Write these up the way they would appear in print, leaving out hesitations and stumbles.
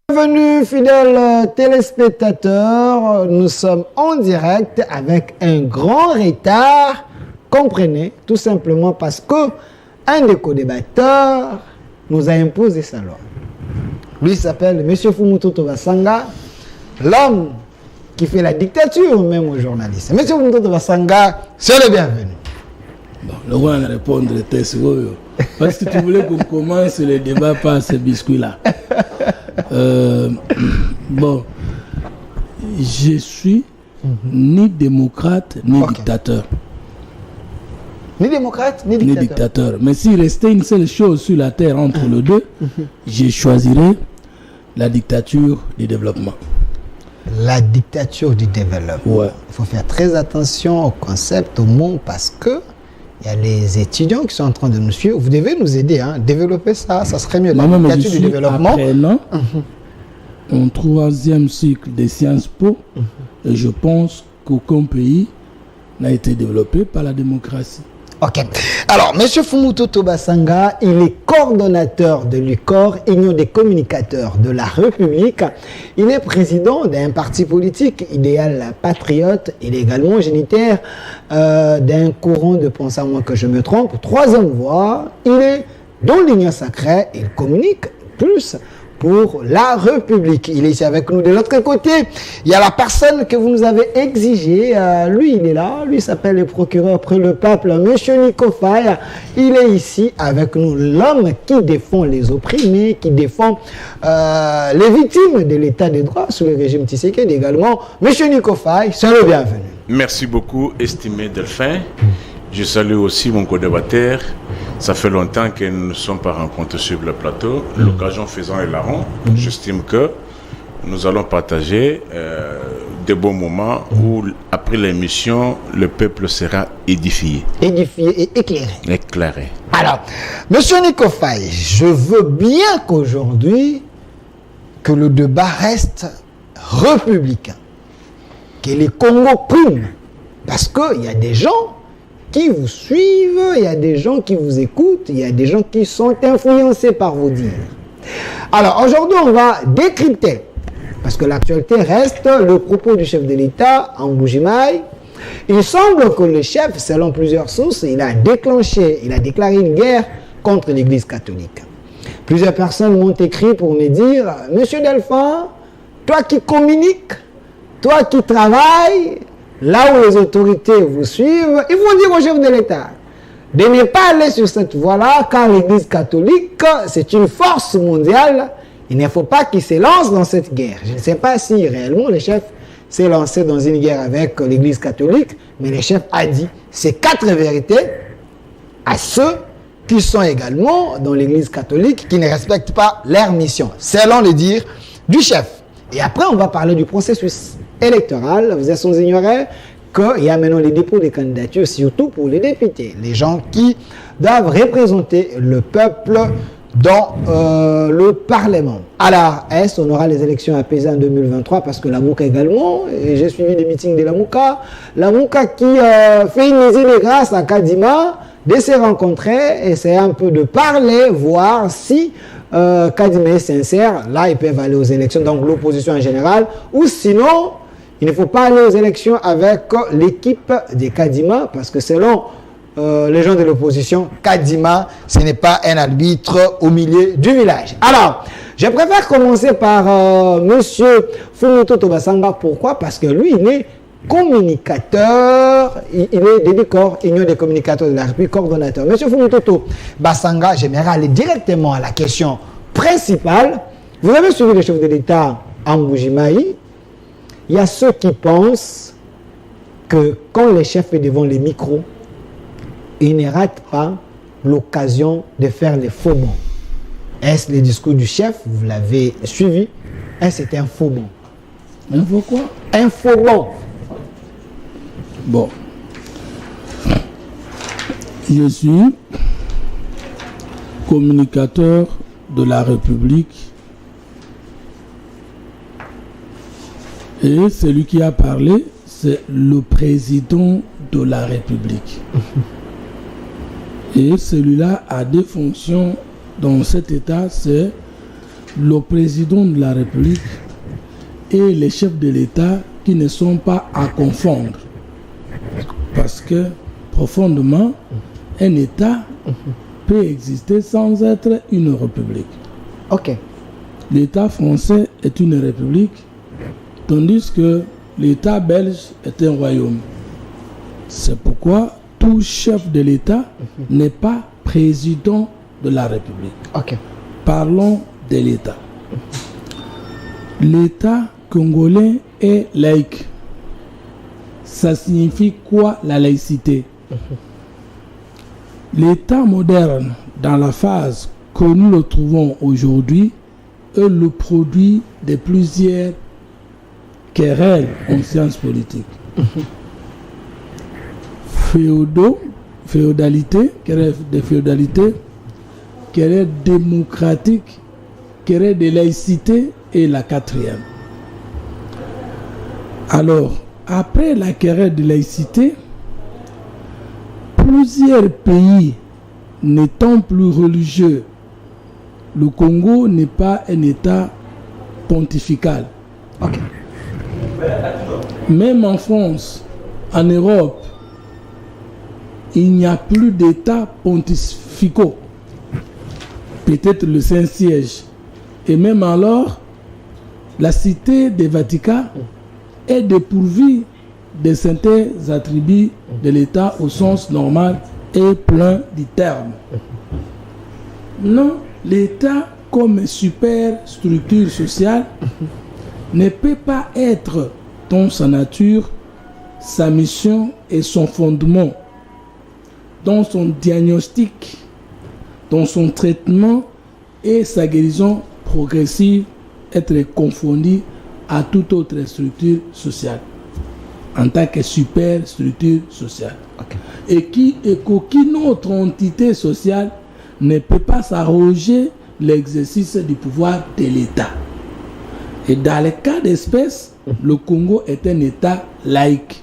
Bienvenue fidèles téléspectateurs, nous sommes en direct avec un grand retard, comprenez, tout simplement parce que un des co-débatteurs nous a imposé sa loi. Lui s'appelle M. Fumutu Tobasanga, l'homme qui fait la dictature même aux journalistes. M. Fumutu Tobasanga, c'est le bienvenu. Bon, le roi va répondre parce que tu voulais qu'on commence le débat par ce biscuit-là. Bon, je suis ni démocrate ni dictateur. Ni démocrate ni dictateur. Mais s'il restait une seule chose sur la terre entre les deux, je choisirais la dictature du développement. La dictature du développement. Ouais. Il faut faire très attention au concept, au mot, parce que il y a les étudiants qui sont en train de nous suivre. Vous devez nous aider, hein, développer ça, ça serait mieux. La dictature du développement. Apprenant en troisième cycle des Sciences Po, et je pense qu'aucun pays n'a été développé par la démocratie. Ok. Alors, M. Fumutu Tobasanga, il est coordonnateur de l'UCOR, Union des communicateurs de la République. Il est président d'un parti politique, Idéal Patriote. Il est également génitaire d'un courant de pensée, à moins que je me trompe, Troisième Voie. Il est dans l'Union sacrée. Il communique plus pour la République. Il est ici avec nous. De l'autre côté, il y a la personne que vous nous avez exigé. Lui, il est là. Lui s'appelle le procureur près le peuple, M. Nico Faye. Il est ici avec nous. L'homme qui défend les opprimés, qui défend les victimes de l'état de droit sous le régime Tshisekedi également. M. Nico Faye, c'est le bienvenu. Merci beaucoup, estimé Delphin. Je salue aussi mon co-débatteur. Ça fait longtemps que nous ne sommes pas rencontrés sur le plateau. L'occasion faisant est larron. J'estime que nous allons partager des bons moments où, après l'émission, le peuple sera édifié. Édifié et éclairé. Éclairé. Alors, Monsieur Nico Faye, je veux bien qu'aujourd'hui, que le débat reste républicain. Que les Congos priment. Parce qu'il y a des gens qui vous suivent, il y a des gens qui vous écoutent, il y a des gens qui sont influencés par vos dires. Alors aujourd'hui, on va décrypter, parce que l'actualité reste le propos du chef de l'État en Mbuji-Mayi. Il semble que le chef, selon plusieurs sources, il a déclaré une guerre contre l'Église catholique. Plusieurs personnes m'ont écrit pour me dire, Monsieur Delphin, toi qui communiques, toi qui travailles, là où les autorités vous suivent, ils vont dire au chef de l'État de ne pas aller sur cette voie-là, car l'Église catholique, c'est une force mondiale. Il ne faut pas qu'il se lance dans cette guerre. Je ne sais pas si réellement le chef s'est lancé dans une guerre avec l'Église catholique, mais le chef a dit ces 4 vérités à ceux qui sont également dans l'Église catholique, qui ne respectent pas leur mission, selon les dires du chef. Et après, on va parler du processus électoral. Vous êtes sans ignorer qu'il y a maintenant les dépôts des candidatures, surtout pour les députés, les gens qui doivent représenter le peuple dans le Parlement. Alors, est-ce qu'on aura les élections apaisées en 2023? Parce que la Mouka également, et j'ai suivi des meetings de la Mouka qui fait une visite de grâce à Kadima, de se rencontrer, essayer un peu de parler, voir si Kadima est sincère. Là, ils peuvent aller aux élections, donc l'opposition en général, ou sinon, il ne faut pas aller aux élections avec l'équipe de Kadima, parce que selon les gens de l'opposition, Kadima, ce n'est pas un arbitre au milieu du village. Alors, je préfère commencer par Monsieur Fumutu Tobasanga. Pourquoi? Parce que lui, il est communicateur, il est de l'UCOR, Union des communicateurs de la République, coordonnateur. Monsieur Fumutu Tobasanga, j'aimerais aller directement à la question principale. Vous avez suivi le chef de l'État en Mbuji-Mayi. Il y a ceux qui pensent que quand le chef est devant les micros, il ne rate pas l'occasion de faire les faux bons. Est-ce le discours du chef? Vous l'avez suivi. Est-ce que c'est un faux bon? Un faux quoi? Un faux bon. Bon. Je suis communicateur de la République et celui qui a parlé, c'est le président de la République. Et celui-là a des fonctions dans cet État, c'est le président de la République et les chefs de l'État qui ne sont pas à confondre. Parce que profondément, un État peut exister sans être une république. Ok. L'État français est une république, tandis que l'État belge est un royaume. C'est pourquoi tout chef de l'État n'est pas président de la République. Ok. Parlons de l'État. L'État congolais est laïque. Ça signifie quoi la laïcité? L'État moderne, dans la phase que nous le trouvons aujourd'hui, est le produit de plusieurs querelles en sciences politiques. Féodalité, querelle de féodalité, querelle démocratique, querelle de laïcité et la quatrième. Alors, après la querelle de laïcité, plusieurs pays n'étant plus religieux, le Congo n'est pas un État pontifical. Ok. Même en France, en Europe, il n'y a plus d'États pontificaux. Peut-être le Saint-Siège. Et même alors, la cité des Vatican est dépourvue de certains attributs de l'État au sens normal et plein du terme. Non, l'État comme super structure sociale ne peut pas être dans sa nature, sa mission et son fondement, dans son diagnostic, dans son traitement et sa guérison progressive, être confondu à toute autre structure sociale en tant que super structure sociale. Okay. Et qu'aucune autre entité sociale ne peut pas s'arroger l'exercice du pouvoir de l'État. Et dans le cas d'espèce, le Congo est un État laïque.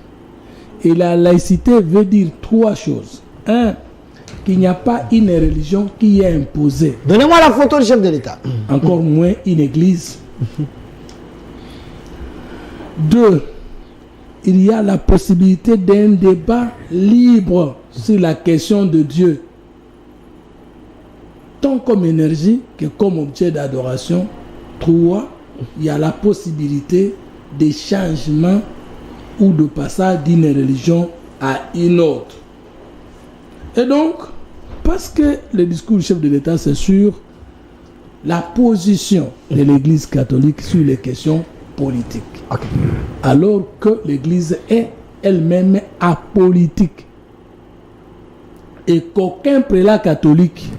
Et la laïcité veut dire trois choses. Un, qu'il n'y a pas une religion qui est imposée. Donnez-moi la photo du chef de l'État. Encore moins une église. Deux, il y a la possibilité d'un débat libre sur la question de Dieu, tant comme énergie que comme objet d'adoration. Trois, il y a la possibilité de changement ou de passage d'une religion à une autre. Et donc, parce que le discours du chef de l'État, c'est sur la position de l'Église catholique sur les questions politiques. Okay. Alors que l'Église est elle-même apolitique. Et qu'aucun prélat catholique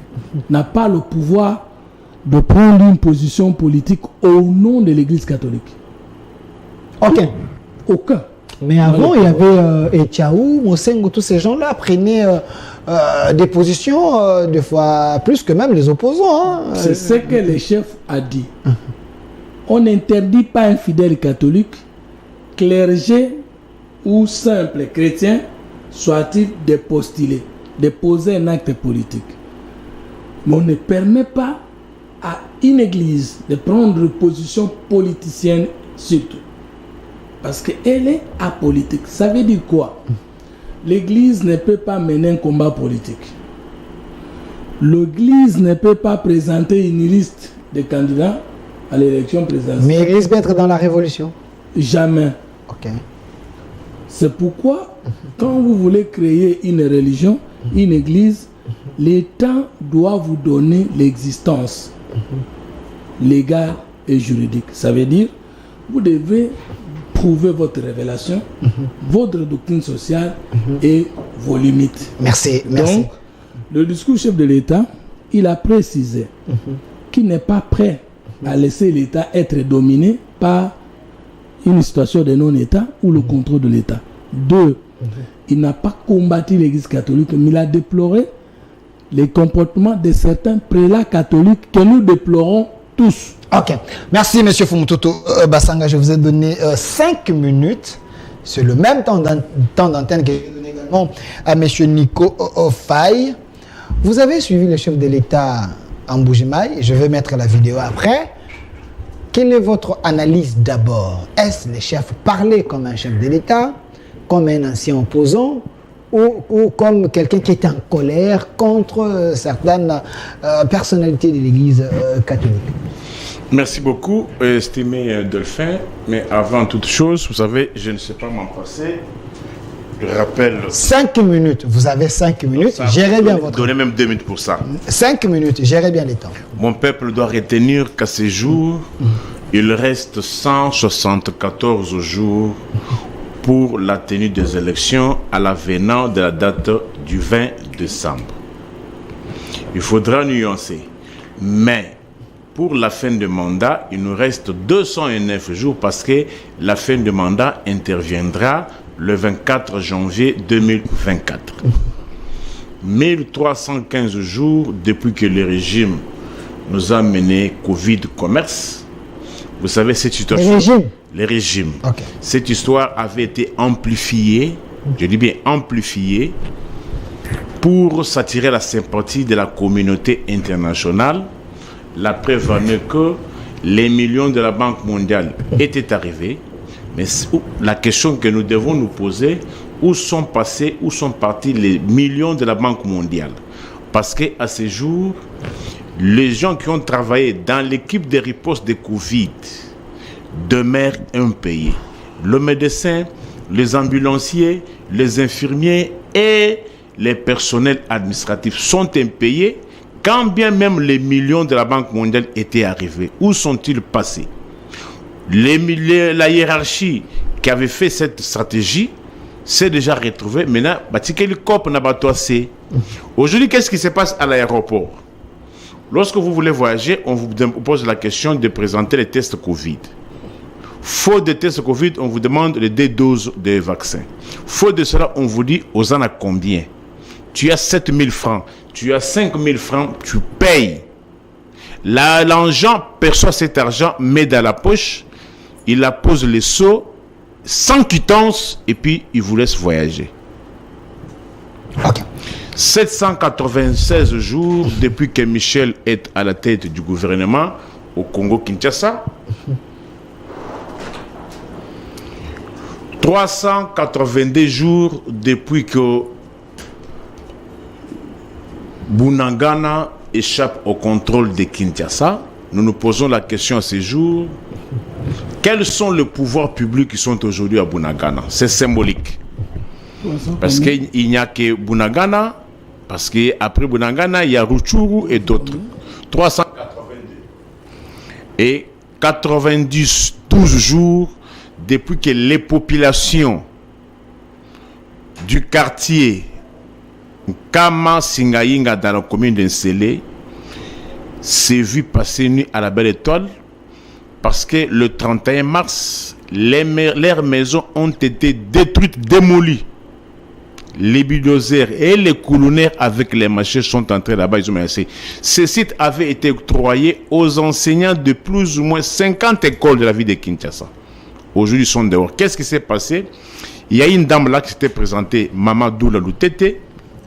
n'a pas le pouvoir de prendre une position politique au nom de l'Église catholique. Aucun. Aucun. Mais avant, il y avait Etiaou, Mosengo, tous ces gens-là prenaient des positions, des fois plus que même les opposants. Hein. C'est ce que le chef a dit. On n'interdit pas un fidèle catholique, clergé ou simple chrétien, soit-il de postuler, de poser un acte politique. Mais on ne permet pas à une église de prendre position politicienne surtout. Parce qu'elle est apolitique. Ça veut dire quoi? L'église ne peut pas mener un combat politique. L'église ne peut pas présenter une liste de candidats à l'élection présidentielle. Mais l'église peut être dans la révolution? Jamais. Ok. C'est pourquoi, quand vous voulez créer une religion, une église, l'État doit vous donner l'existence légale et juridique. Ça veut dire, vous devez prouver votre révélation, votre doctrine sociale et vos limites. Merci, merci. Donc, le discours chef de l'État, il a précisé qu'il n'est pas prêt à laisser l'État être dominé par une situation de non-État ou le contrôle de l'État. Deux, Il n'a pas combattu l'Église catholique, mais il a déploré les comportements de certains prélats catholiques que nous déplorons tous. Ok. Merci, M. Fumututu Basanga. Je vous ai donné 5 minutes. C'est le même temps d'antenne que j'ai donné également à M. Nico Faye. Vous avez suivi le chef de l'État en Bujimaï. Je vais mettre la vidéo après. Quelle est votre analyse d'abord? Est-ce le chef parlait comme un chef de l'État, comme un ancien opposant, ou comme quelqu'un qui est en colère contre certaines personnalités de l'Église catholique? Merci beaucoup, estimé Delphin. Mais avant toute chose, vous savez, je ne sais pas m'en passer. Je rappelle... 5 minutes. Vous avez 5 minutes. Gérez bien votre temps. Donnez même 2 minutes pour ça. 5 minutes. Gérez bien les temps. Mon peuple doit retenir qu'à ce jour, il reste 174 jours pour la tenue des élections à l'avenant de la date du 20 décembre. Il faudra nuancer. Mais pour la fin de mandat, il nous reste 209 jours parce que la fin de mandat interviendra le 24 janvier 2024. 1315 jours depuis que le régime nous a mené Covid commerce. Vous savez, cette situation... Les régimes. Okay. Cette histoire avait été amplifiée, je dis bien amplifiée, pour s'attirer la sympathie de la communauté internationale. La preuve en est que les millions de la Banque mondiale étaient arrivés. Mais la question que nous devons nous poser, où sont passés, où sont partis les millions de la Banque mondiale? Parce qu'à ce jour, les gens qui ont travaillé dans l'équipe de riposte de Covid demeurent impayés. Le médecin, les ambulanciers, les infirmiers et les personnels administratifs sont impayés, quand bien même les millions de la Banque mondiale étaient arrivés. Où sont-ils passés? La hiérarchie qui avait fait cette stratégie s'est déjà retrouvée. Maintenant, aujourd'hui, qu'est-ce qui se passe à l'aéroport? Lorsque vous voulez voyager, on vous pose la question de présenter les tests Covid. Faute de tests Covid, on vous demande les 2 doses de vaccin. Faute de cela, on vous dit, aux en a combien? Tu as 7 000 francs, tu as 5 000 francs, tu payes. L'agent perçoit cet argent, met dans la poche, il la pose les seaux, sans quittance, et puis il vous laisse voyager. Okay. 796 jours depuis que Michel est à la tête du gouvernement au Congo-Kinshasa. 382 jours depuis que Bunagana échappe au contrôle de Kinshasa. Nous nous posons la question à ces jours. Quels sont les pouvoirs publics qui sont aujourd'hui à Bunagana? C'est symbolique. Parce qu'il n'y a que Bunagana, parce qu'après Bunagana, il y a Rutshuru et d'autres. 382. Et 92 jours depuis que les populations du quartier Kama Singaïnga dans la commune d'Ensele s'est vu passer nuit à la Belle Étoile parce que le 31 mars, leurs maisons ont été détruites, démolies. Les bulldozers et les colonnaires avec les machins sont entrés là-bas. Ils ont menacé. Ce site avait été octroyé aux enseignants de plus ou moins 50 écoles de la ville de Kinshasa. Aujourd'hui, ils sont dehors. Qu'est-ce qui s'est passé? Il y a une dame là qui s'était présentée, Mamadou Laloutete,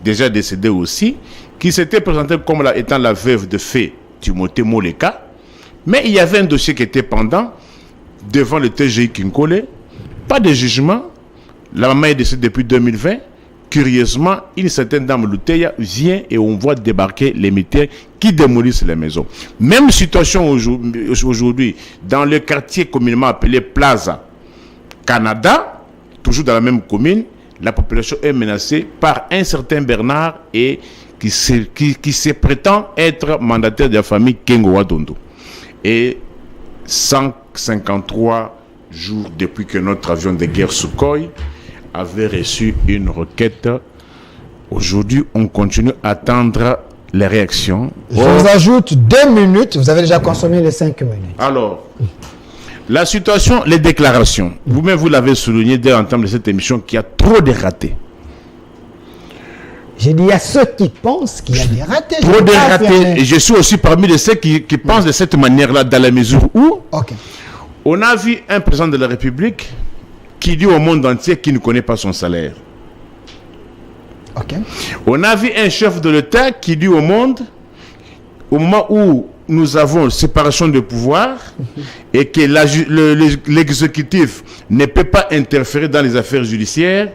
déjà décédée aussi, qui s'était présentée comme étant la veuve de fée Timothée Moleka. Mais il y avait un dossier qui était pendant devant le TGI Kinkole. Pas de jugement. La maman est décédée depuis 2020. Curieusement, une certaine dame Luteya vient et on voit débarquer les militaires qui démolissent les maisons. Même situation aujourd'hui dans le quartier communément appelé Plaza Canada, toujours dans la même commune, la population est menacée par un certain Bernard et qui se prétend être mandataire de la famille Kengo Wadondo. Et 153 jours depuis que notre avion de guerre Sukhoi avait reçu une requête. Aujourd'hui, on continue à attendre les réactions. Je vous ajoute 2 minutes. Vous avez déjà consommé les 5 minutes. Alors, La situation, les déclarations. Vous-même, vous l'avez souligné dès l'entame de cette émission qu'il y a trop de ratés. J'ai dit, il y a ceux qui pensent qu'il y a des ratés. Trop de ratés. Et je suis aussi parmi ceux qui pensent de cette manière-là, dans la mesure où on a vu un président de la République qui dit au monde entier qu'il ne connaît pas son salaire. On a vu un chef de l'État qui dit au monde, au moment où nous avons séparation de pouvoir et que l'exécutif ne peut pas interférer dans les affaires judiciaires,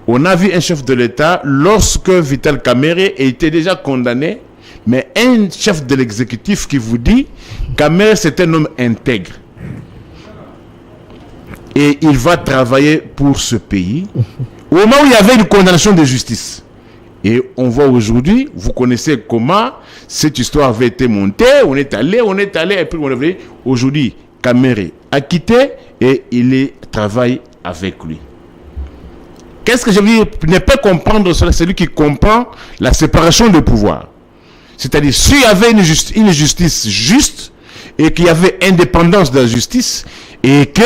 on a vu un chef de l'État, lorsque Vital Kamerhe était déjà condamné, mais un chef de l'exécutif qui vous dit Kamerhe c'est un homme intègre et il va travailler pour ce pays, au moment où il y avait une condamnation de justice. Et on voit aujourd'hui, vous connaissez comment cette histoire avait été montée, on est allé, et puis on est venu. Aujourd'hui, Kamerhe a quitté et il travaille avec lui. Qu'est-ce que je veux dire? Ne pas comprendre cela, c'est lui qui comprend la séparation de pouvoir. C'est-à-dire, s'il y avait une justice juste, et qu'il y avait indépendance de la justice, et que,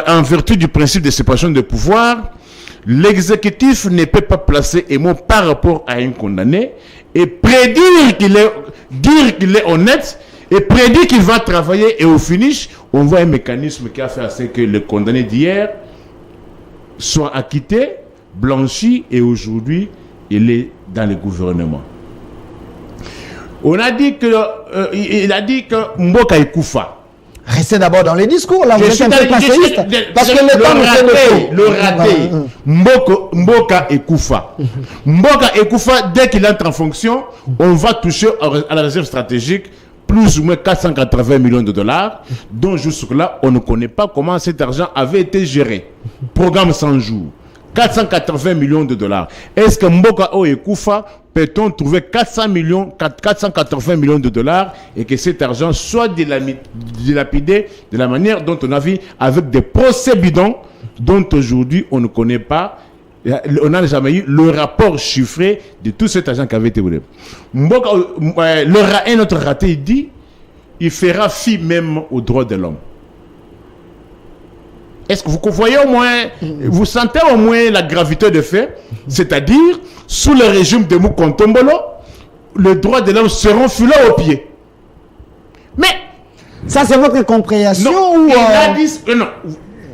en vertu du principe de séparation de pouvoir, l'exécutif ne peut pas placer un mot par rapport à un condamné et prédire dire qu'il est honnête et prédire qu'il va travailler, et au finish, on voit un mécanisme qui a fait à ce que le condamné d'hier soit acquitté, blanchi, et aujourd'hui, il est dans le gouvernement. On a dit il a dit que Mboka Ekoufa. Restez d'abord dans les discours, là, vous êtes un peu passéiste. Parce que le raté, Mboka Ekoufa. Mboka Ekoufa, dès qu'il entre en fonction, on va toucher à la réserve stratégique plus ou moins 480 millions de dollars, dont jusque-là, on ne connaît pas comment cet argent avait été géré. Programme 100 jours. 480 millions de dollars. Est-ce que Mboka Ekoufa peut-on trouver 480 millions de dollars et que cet argent soit dilapidé de la manière dont on a vu, avec des procès bidons dont aujourd'hui on ne connaît pas, on n'a jamais eu le rapport chiffré de tout cet argent qui avait été volé. Un autre raté, il dit, il fera fi même aux droits de l'homme. Est-ce que vous voyez au moins, vous sentez au moins la gravité de fait? C'est-à-dire, sous le régime de Mukontombolo, les droits de l'homme seront foulés aux pieds. Mais, ça c'est votre compréhension non, ou il a dit non.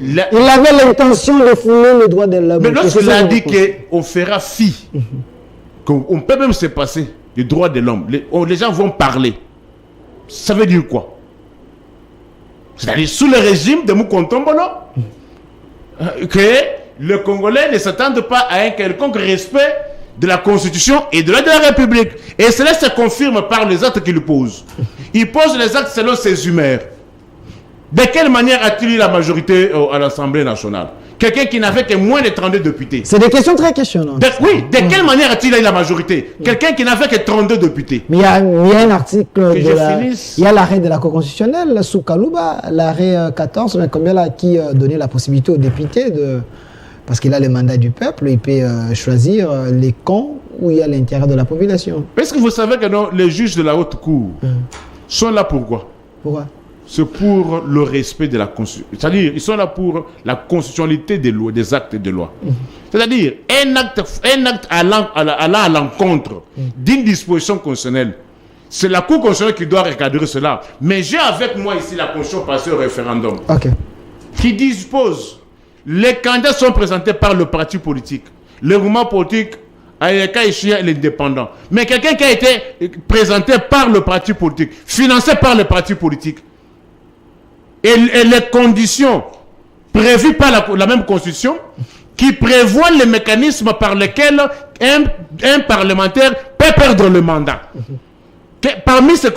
Il avait l'intention de fouler les droits de l'homme. Mais lorsqu'il a dit qu'on fera fi, qu'on peut même se passer des droits de l'homme, les gens vont parler. Ça veut dire quoi? C'est-à-dire sous le régime de Mukontombolo, que le Congolais ne s'attendent pas à un quelconque respect de la Constitution et de la République. Et cela se confirme par les actes qu'il pose. Il pose les actes selon ses humeurs. De quelle manière a-t-il eu la majorité à l'Assemblée nationale? Quelqu'un qui n'avait que moins de 32 députés. C'est des questions très questionnantes. Oui, de quelle manière a-t-il eu la majorité? Quelqu'un qui n'avait que 32 députés. Mais il y a un article, il y a l'arrêt de la Cour constitutionnelle sous Kalouba, l'arrêt 14, mais combien là, qui donnait la possibilité aux députés de... Parce qu'il a le mandat du peuple, il peut choisir les camps où il y a l'intérêt de la population. Est-ce que vous savez que non, les juges de la haute cour sont là pour quoi? Pourquoi? C'est pour le respect de la Constitution. C'est-à-dire, ils sont là pour la constitutionnalité des lois, des actes de loi. C'est-à-dire, un acte allant à l'encontre d'une disposition constitutionnelle, c'est la Cour constitutionnelle qui doit recadrer cela. Mais j'ai avec moi ici la Constitution passée au référendum, qui dispose, les candidats sont présentés par le parti politique, le mouvement politique, l'indépendant. Mais quelqu'un qui a été présenté par le parti politique, financé par le parti politique, et les conditions prévues par la même Constitution qui prévoient les mécanismes par lesquels un parlementaire peut perdre le mandat. Parmi ces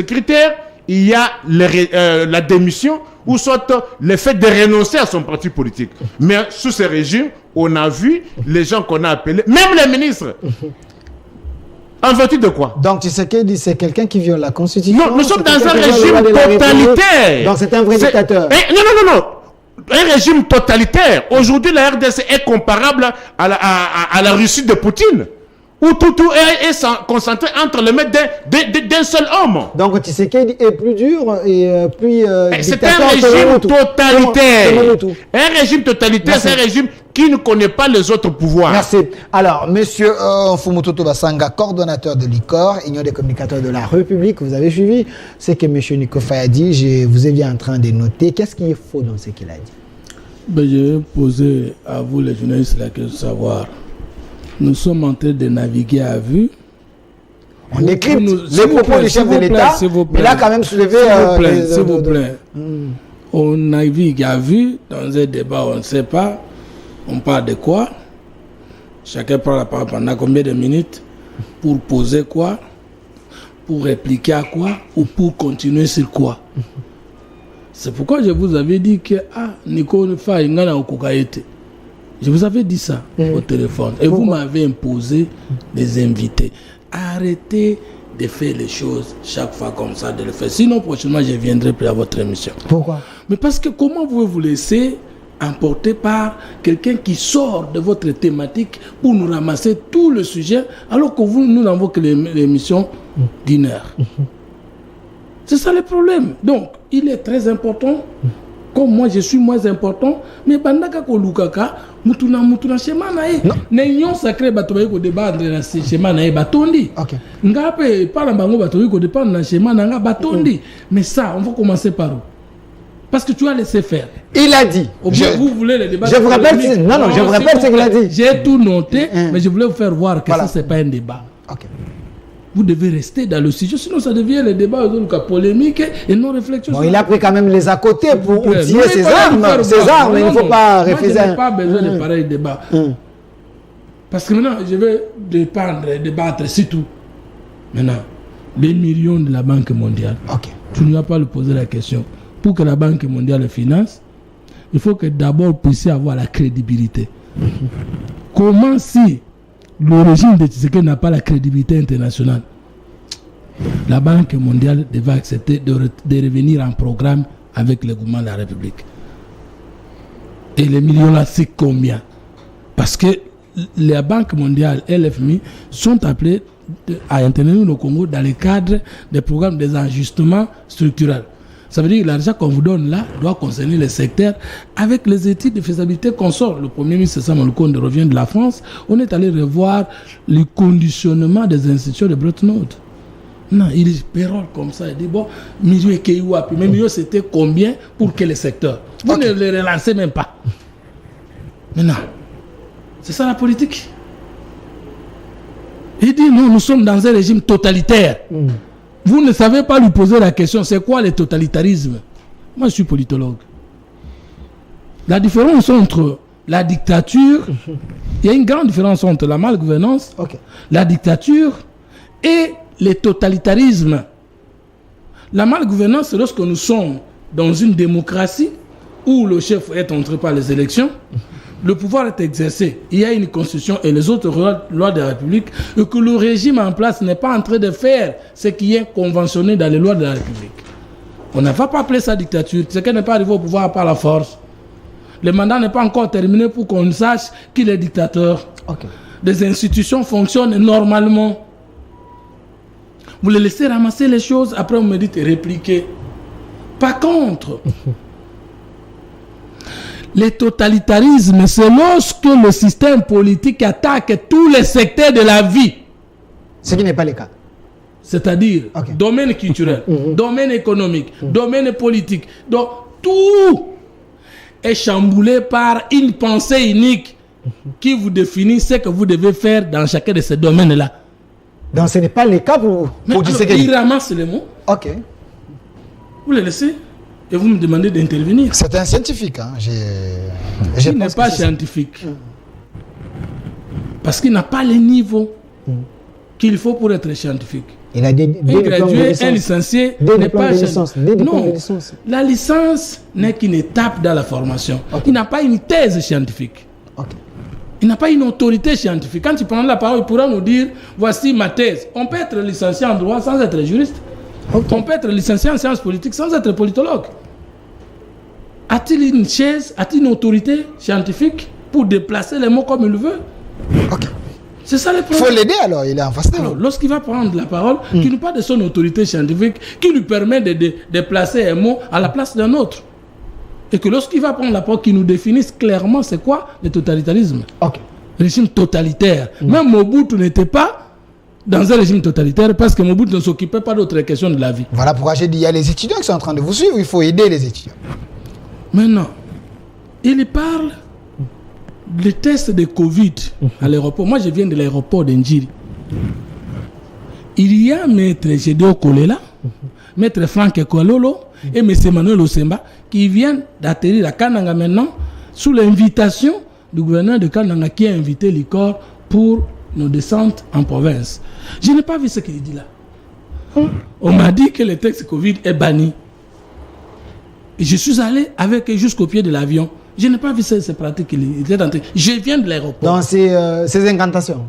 critères, il y a la démission ou soit le fait de renoncer à son parti politique. Mais sous ce régime, on a vu les gens qu'on a appelés, même les ministres. En vertu de quoi? Donc, tu sais que c'est quelqu'un qui viole la Constitution. Non, nous sommes dans un régime totalitaire. Donc, c'est un vrai dictateur. Non. Un régime totalitaire. Aujourd'hui, la RDC est comparable à la Russie de Poutine. où tout est concentré entre les mains d'un seul homme. Donc Tshisekedi est plus dur et plus c'est un régime totalitaire. Un régime totalitaire, c'est un régime qui ne connaît pas les autres pouvoirs. Merci. Alors, monsieur Mfumu Basanga, coordonnateur de l'ICOR, Union des communicateurs de la République, vous avez suivi ce que monsieur Nico Faye a dit. Vous êtes en train de noter. Qu'est-ce qui est faux dans ce qu'il a dit? Ben, je vais poser à vous, les journalistes, la question de savoir. Nous sommes en train de naviguer à vue. On écrit les propos du chef de l'État. Il a quand même soulevé... S'il vous plaît. On navigue à vue dans un débat, on ne sait pas. On parle de quoi? Chacun prend la parole pendant combien de minutes? Pour poser quoi? Pour répliquer à quoi? Ou pour continuer sur quoi? C'est pourquoi je vous avais dit que Nico Faye ngana okukaete. Je vous avais dit ça au téléphone. Et vous m'avez imposé des invités. Arrêtez de faire les choses chaque fois comme ça, de le faire. Sinon, prochainement, je viendrai plus à votre émission. Pourquoi? Mais parce que comment vous vous laissez emporté par quelqu'un qui sort de votre thématique pour nous ramasser tout le sujet, alors que nous n'avons que l'émission d'1 heure. C'est ça le problème. Donc, il est très important, comme moi je suis moins important, mais bandaka ko lukaka, mutuna schéma nae. N'ayons sacré batoye ko débattre dans ce schéma nae batondi. OK. Ngape par bango batoye ko débattre dans schéma nanga batondi. Mais ça, on va commencer par où? Parce que tu as laissé faire. Il a dit. Vous voulez le débat. Je vous rappelle, je vous rappelle ce qu'il a dit. J'ai tout noté, mais je voulais vous faire voir que ça, ce n'est pas un débat. Okay. Vous devez rester dans le sujet, sinon ça devient le débat polémique et non réflexion. Bon, il a pris quand même les à côté pour outiller ses armes. Il ne faut pas refuser. Je n'ai pas besoin de pareil débat. Parce que maintenant, je vais débattre, c'est tout. Maintenant, les millions de la Banque mondiale, tu ne vas pas lui poser la question. Pour que la Banque mondiale finance, il faut que d'abord vous puissiez avoir la crédibilité. Comment si le régime de Tshisekedi n'a pas la crédibilité internationale? La Banque mondiale devait accepter de revenir en programme avec le gouvernement de la République. Et les millions là, c'est combien? Parce que la Banque mondiale et l'FMI sont appelés à intervenir au Congo dans le cadre des programmes des ajustements structurels. Ça veut dire que l'argent qu'on vous donne là doit concerner les secteurs avec les études de faisabilité qu'on sort. Le Premier ministre Samuel Konde revient de la France. On est allé revoir le conditionnement des institutions de Bretton Woods. Non, il pérole comme ça. Il dit bon, milieu et Keiwapi. Mais milieu c'était combien pour quel secteur? Vous ne les relancez même pas. Maintenant, c'est ça la politique. Il dit non, nous sommes dans un régime totalitaire. Vous ne savez pas lui poser la question, c'est quoi le totalitarisme? Moi, je suis politologue. La différence entre la dictature, il y a une grande différence entre la malgouvernance, la dictature et le totalitarisme. La malgouvernance, c'est lorsque nous sommes dans une démocratie où le chef est entré par les élections, le pouvoir est exercé, il y a une constitution et les autres lois de la République, et que le régime en place n'est pas en train de faire ce qui est conventionné dans les lois de la République. On ne va pas appeler ça dictature, c'est qu'elle n'est pas arrivée au pouvoir par la force. Le mandat n'est pas encore terminé pour qu'on sache qui est dictateur. Les institutions fonctionnent normalement. Vous les laissez ramasser les choses, après vous me dites répliquer. Par contre, le totalitarisme, c'est lorsque le système politique attaque tous les secteurs de la vie. Ce qui n'est pas le cas. C'est-à-dire domaine culturel, domaine économique, domaine politique. Donc tout est chamboulé par une pensée unique qui vous définit ce que vous devez faire dans chacun de ces domaines-là. Donc ce n'est pas le cas pour Tshisekedi. Il ramasse les mots. Vous les laissez. Et vous me demandez d'intervenir. C'est un scientifique. Il n'est pas scientifique. Parce qu'il n'a pas le niveau qu'il faut pour être scientifique. Il a des gradué, un licencié n'est pas scientifique. Non, la licence n'est qu'une étape dans la formation. Il n'a pas une thèse scientifique. Il n'a pas une autorité scientifique. Quand il prend la parole, il pourra nous dire, voici ma thèse. On peut être licencié en droit sans être juriste. On peut être licencié en sciences politiques sans être politologue. A-t-il une chaise, a-t-il une autorité scientifique pour déplacer les mots comme il veut? C'est ça le Il problème. faut l'aider alors, il est en face de Alors, nous. lorsqu'il va prendre la parole, qu'il nous parle de son autorité scientifique, qui lui permet de placer un mot à la place d'un autre. Et que lorsqu'il va prendre la parole, qu'il nous définisse clairement c'est quoi le totalitarisme. Ok. Régime totalitaire. Même Mobutu n'était pas dans un régime totalitaire parce que Mobutu ne s'occupait pas d'autres questions de la vie. Voilà pourquoi j'ai dit, il y a les étudiants qui sont en train de vous suivre, il faut aider les étudiants. Maintenant, il parle des tests de Covid à l'aéroport. Moi, je viens de l'aéroport d'Ndjiri. Il y a Maître Gédéo Kolela, Maître Franck Ekololo et M. Manuel Osemba qui viennent d'atterrir à Kananga maintenant sous l'invitation du gouverneur de Kananga qui a invité l'ICOR pour nos descentes en province. Je n'ai pas vu ce qu'il dit là. On m'a dit que le texte Covid est banni. Et je suis allé avec eux jusqu'au pied de l'avion. Je n'ai pas vu ces pratiques qu'il était en train. Je viens de l'aéroport. Dans ces incantations.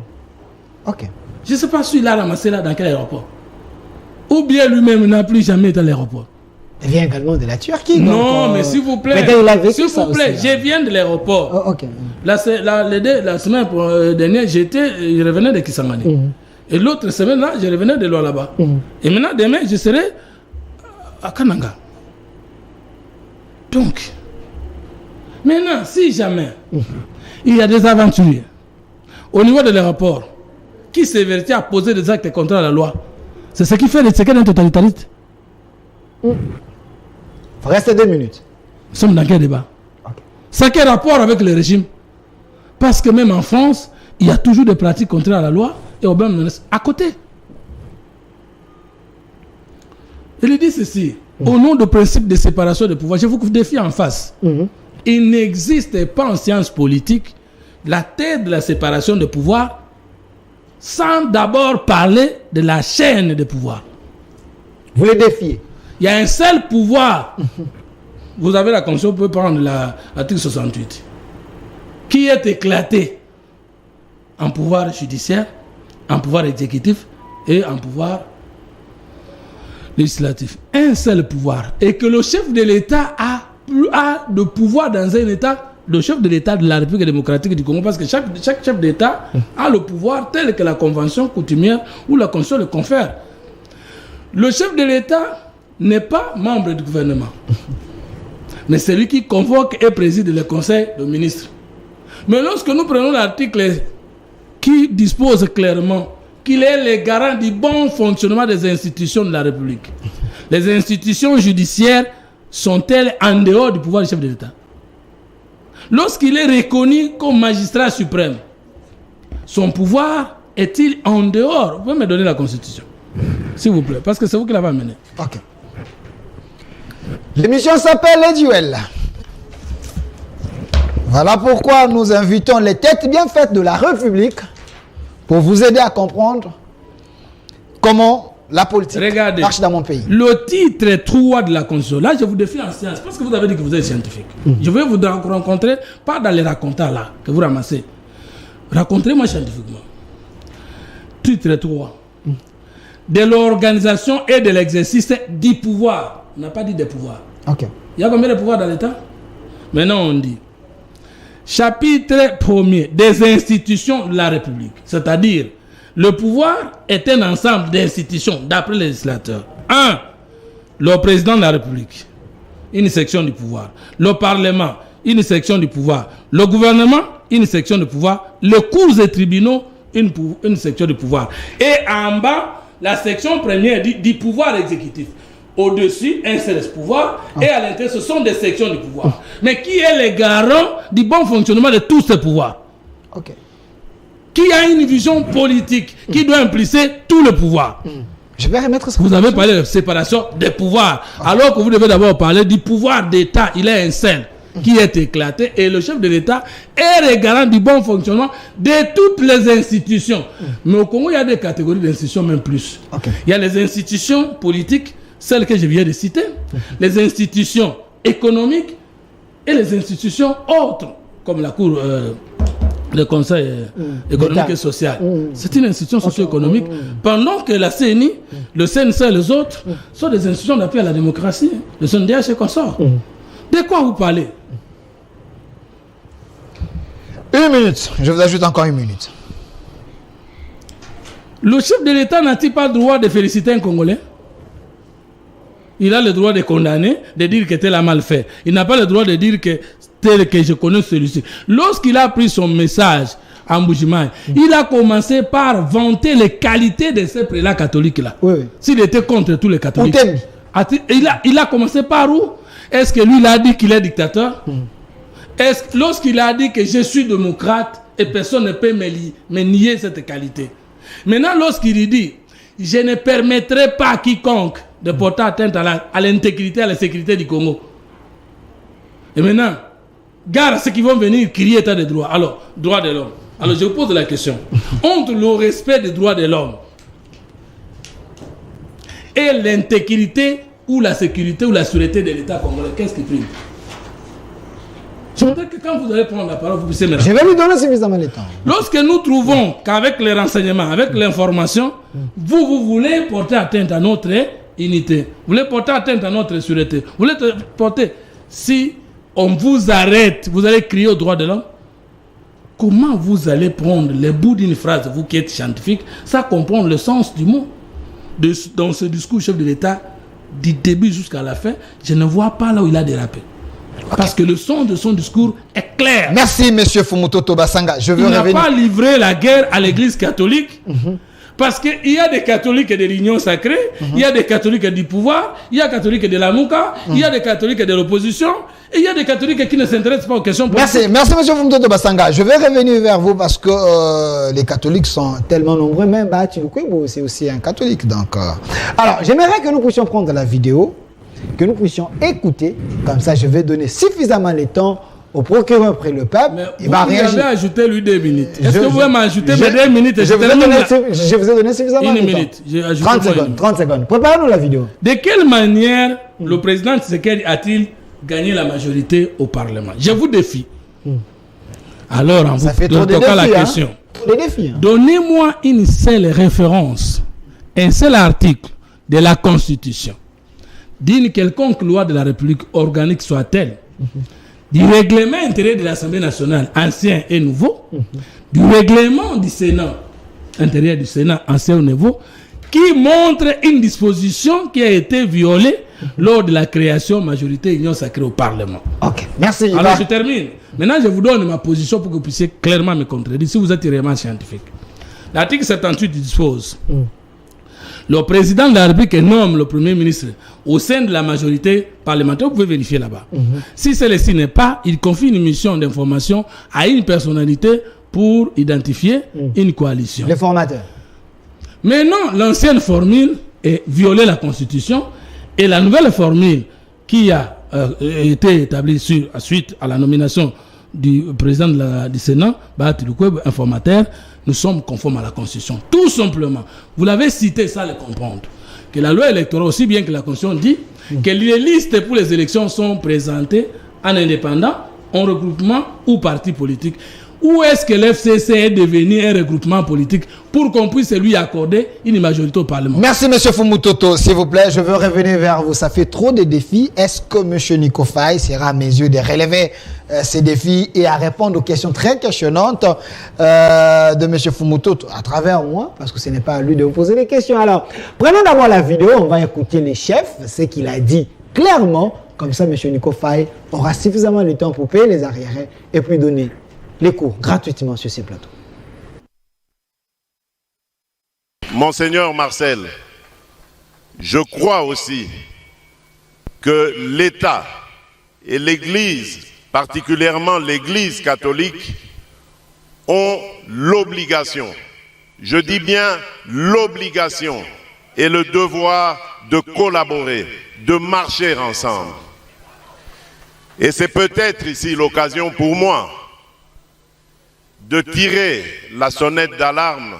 Ok. Je ne sais pas s'il a ramassé là dans quel aéroport. Ou bien lui-même n'a plus jamais été à l'aéroport. Il vient également de la Turquie. Non, donc, mais s'il vous plaît. peut-être il a vécu S'il ça vous plaît, aussi, hein. je viens de l'aéroport. Oh, ok. La semaine dernière, je revenais de Kisangani. Et l'autre semaine, là, je revenais de Lualaba. Et maintenant, demain, je serai à Kananga. Donc, maintenant, si jamais il y a des aventuriers au niveau de l'aéroport qui s'évertuent à poser des actes contre la loi, c'est ce qui fait le secret d'un totalitariste. Il faut rester 2 minutes. Nous sommes dans quel débat? Ça a quel rapport avec le régime? Parce que même en France, il y a toujours des pratiques contraires à la loi et au même à côté. Il dit ceci, au nom du principe de séparation des pouvoirs, je vous défie en face. Il n'existe pas en sciences politiques la thèse de la séparation des pouvoirs sans d'abord parler de la chaîne des pouvoirs. Vous les défiez. Il y a un seul pouvoir. Vous avez la Constitution, vous pouvez prendre l'article 68, qui est éclaté en pouvoir judiciaire, en pouvoir exécutif et en pouvoir législatif. Un seul pouvoir. Et que le chef de l'État a de pouvoir dans un État, le chef de l'État de la République démocratique du Congo, parce que chaque chef d'État a le pouvoir tel que la convention coutumière ou la constitution le confère. Le chef de l'État n'est pas membre du gouvernement, mais c'est lui qui convoque et préside le conseil de ministres. Mais lorsque nous prenons l'article qui dispose clairement qu'il est le garant du bon fonctionnement des institutions de la République, les institutions judiciaires sont-elles en dehors du pouvoir du chef de l'État? Lorsqu'il est reconnu comme magistrat suprême, son pouvoir est-il en dehors? Vous pouvez me donner la Constitution, s'il vous plaît, parce que c'est vous qui l'avez amené. Ok. L'émission s'appelle Les Duels. Voilà pourquoi nous invitons les têtes bien faites de la République pour vous aider à comprendre comment la politique marche dans mon pays. Le titre 3 de la Constitution, là je vous défie en science, parce que vous avez dit que vous êtes scientifique. Je vais vous rencontrer, pas dans les racontars là, que vous ramassez. Rencontrez-moi scientifiquement. Titre 3. De l'organisation et de l'exercice du pouvoir. On n'a pas dit des pouvoirs. Ok. Il y a combien de pouvoirs dans l'État? Maintenant on dit chapitre 1er des institutions de la République. C'est-à-dire, le pouvoir est un ensemble d'institutions d'après les législateurs. 1. Le président de la République, une section du pouvoir. Le Parlement, une section du pouvoir. Le gouvernement, une section du pouvoir. Les cours et tribunaux, une section du pouvoir. Et en bas, la section première du pouvoir exécutif. Au-dessus, un seul pouvoir, et à l'intérieur, ce sont des sections du pouvoir. Mais qui est le garant du bon fonctionnement de tous ces pouvoirs? Ok. Qui a une vision politique qui doit impliquer tout le pouvoir? Je vais remettre ça. Vous avez parlé de séparation des pouvoirs, alors que vous devez d'abord parler du pouvoir d'État. Il est un seul qui est éclaté, et le chef de l'État est le garant du bon fonctionnement de toutes les institutions. Mais au Congo, il y a des catégories d'institutions, même plus. Ok. Il y a les institutions politiques, celles que je viens de citer, les institutions économiques et les institutions autres, comme la Cour, le Conseil économique et social. C'est une institution socio-économique, pendant que la CNI, le CNC et les autres sont des institutions d'appui à la démocratie, le CNDH et consorts. De quoi vous parlez? 1 minute. Je vous ajoute encore 1 minute. Le chef de l'État n'a-t-il pas le droit de féliciter un Congolais? Il a le droit de condamner, de dire que tel a mal fait. Il n'a pas le droit de dire que tel que je connais celui-ci. Lorsqu'il a pris son message à Mbujimayi, il a commencé par vanter les qualités de ce prélat catholique-là. Oui, oui. S'il était contre tous les catholiques. Outemi. Il a commencé par où? Est-ce que lui, il a dit qu'il est dictateur? Lorsqu'il a dit que je suis démocrate et personne ne peut me nier cette qualité. Maintenant, lorsqu'il dit je ne permettrai pas à quiconque de porter atteinte à l'intégrité, à la sécurité du Congo. Et maintenant, gare à ceux qui vont venir crier état de droit. Alors, droit de l'homme. Alors, je vous pose la question. Entre le respect des droits de l'homme et l'intégrité ou la sécurité ou la sûreté de l'État congolais, qu'est-ce qui prime? Je voudrais que quand vous allez prendre la parole, vous puissiez me répondre. Je vais lui donner suffisamment de temps. Lorsque nous trouvons qu'avec les renseignements, avec l'information, vous voulez porter atteinte à notre unité, vous voulez porter atteinte à notre sûreté, vous voulez porter... Si on vous arrête, vous allez crier au droit de l'homme. Comment vous allez prendre le bout d'une phrase, vous qui êtes scientifique, ça comprendre le sens du mot? Dans ce discours chef de l'État, du début jusqu'à la fin, je ne vois pas là où il a dérapé. Okay. Parce que le son de son discours est clair. Merci, monsieur Fumutoto Basanga. Je veux il n'a pas livré la guerre à l'église catholique. Parce qu'il y a des catholiques de l'union sacrée, il y a des catholiques du pouvoir, il y a des catholiques de la Mouka, il y a des catholiques de l'opposition, et il y a des catholiques qui ne s'intéressent pas aux questions politiques. Merci monsieur Fumutoto Basanga. Je vais revenir vers vous parce que les catholiques sont tellement nombreux, même Bachilukwebo, c'est aussi un catholique. Donc, alors, j'aimerais que nous puissions prendre la vidéo, que nous puissions écouter, comme ça je vais donner suffisamment de temps au procureur près le peuple. Il va réagir. Vous avez ajouté lui 2 minutes. Est-ce que vous pouvez m'ajouter 2 minutes? Je vous ai donné suffisamment de temps. 1 minute. 30 secondes. Préparez-nous la vidéo. De quelle manière le président Tshisekedi a-t-il gagné la majorité au Parlement? Je vous défie. Alors, en vous posant la question, donnez-moi une seule référence, un seul article de la Constitution, d'une quelconque loi de la République organique soit-elle, du règlement intérieur de l'Assemblée nationale, ancien et nouveau, du règlement du Sénat, intérieur du Sénat, ancien et nouveau, qui montre une disposition qui a été violée lors de la création majorité union sacrée au Parlement. Ok, merci. Alors je termine. Maintenant, je vous donne ma position pour que vous puissiez clairement me contredire si vous êtes réellement scientifique. L'article 78 dispose le président de la République nomme le Premier ministre au sein de la majorité parlementaire. Vous pouvez vérifier là-bas. Si celle-ci n'est pas, il confie une mission d'information à une personnalité pour identifier une coalition. Le formateur. Mais non, l'ancienne formule est violer la Constitution et la nouvelle formule qui a été établie suite à la nomination du président du Sénat, Bachilukwebo, informateur, nous sommes conformes à la Constitution. Tout simplement. Vous l'avez cité, ça le comprendre. Que la loi électorale, aussi bien que la Constitution dit, que les listes pour les élections sont présentées en indépendant, en regroupement ou parti politique. Où est-ce que l'FCC est devenu un regroupement politique pour qu'on puisse lui accorder une majorité au Parlement? Merci, M. Fumutoto. S'il vous plaît, je veux revenir vers vous. Ça fait trop de défis. Est-ce que M. Nico Faye sera à mes yeux de relever ces défis et à répondre aux questions très questionnantes de M. Fumutoto à travers moi, parce que ce n'est pas à lui de vous poser les questions. Alors, prenons d'abord la vidéo. On va écouter les chefs, ce qu'il a dit clairement. Comme ça, M. Nico Faye aura suffisamment de temps pour payer les arriérés et puis donner les cours gratuitement sur ces plateaux. Monseigneur Marcel, je crois aussi que l'État et l'Église, particulièrement l'Église catholique, ont l'obligation, je dis bien l'obligation et le devoir de collaborer, de marcher ensemble. Et c'est peut-être ici l'occasion pour moi de tirer la sonnette d'alarme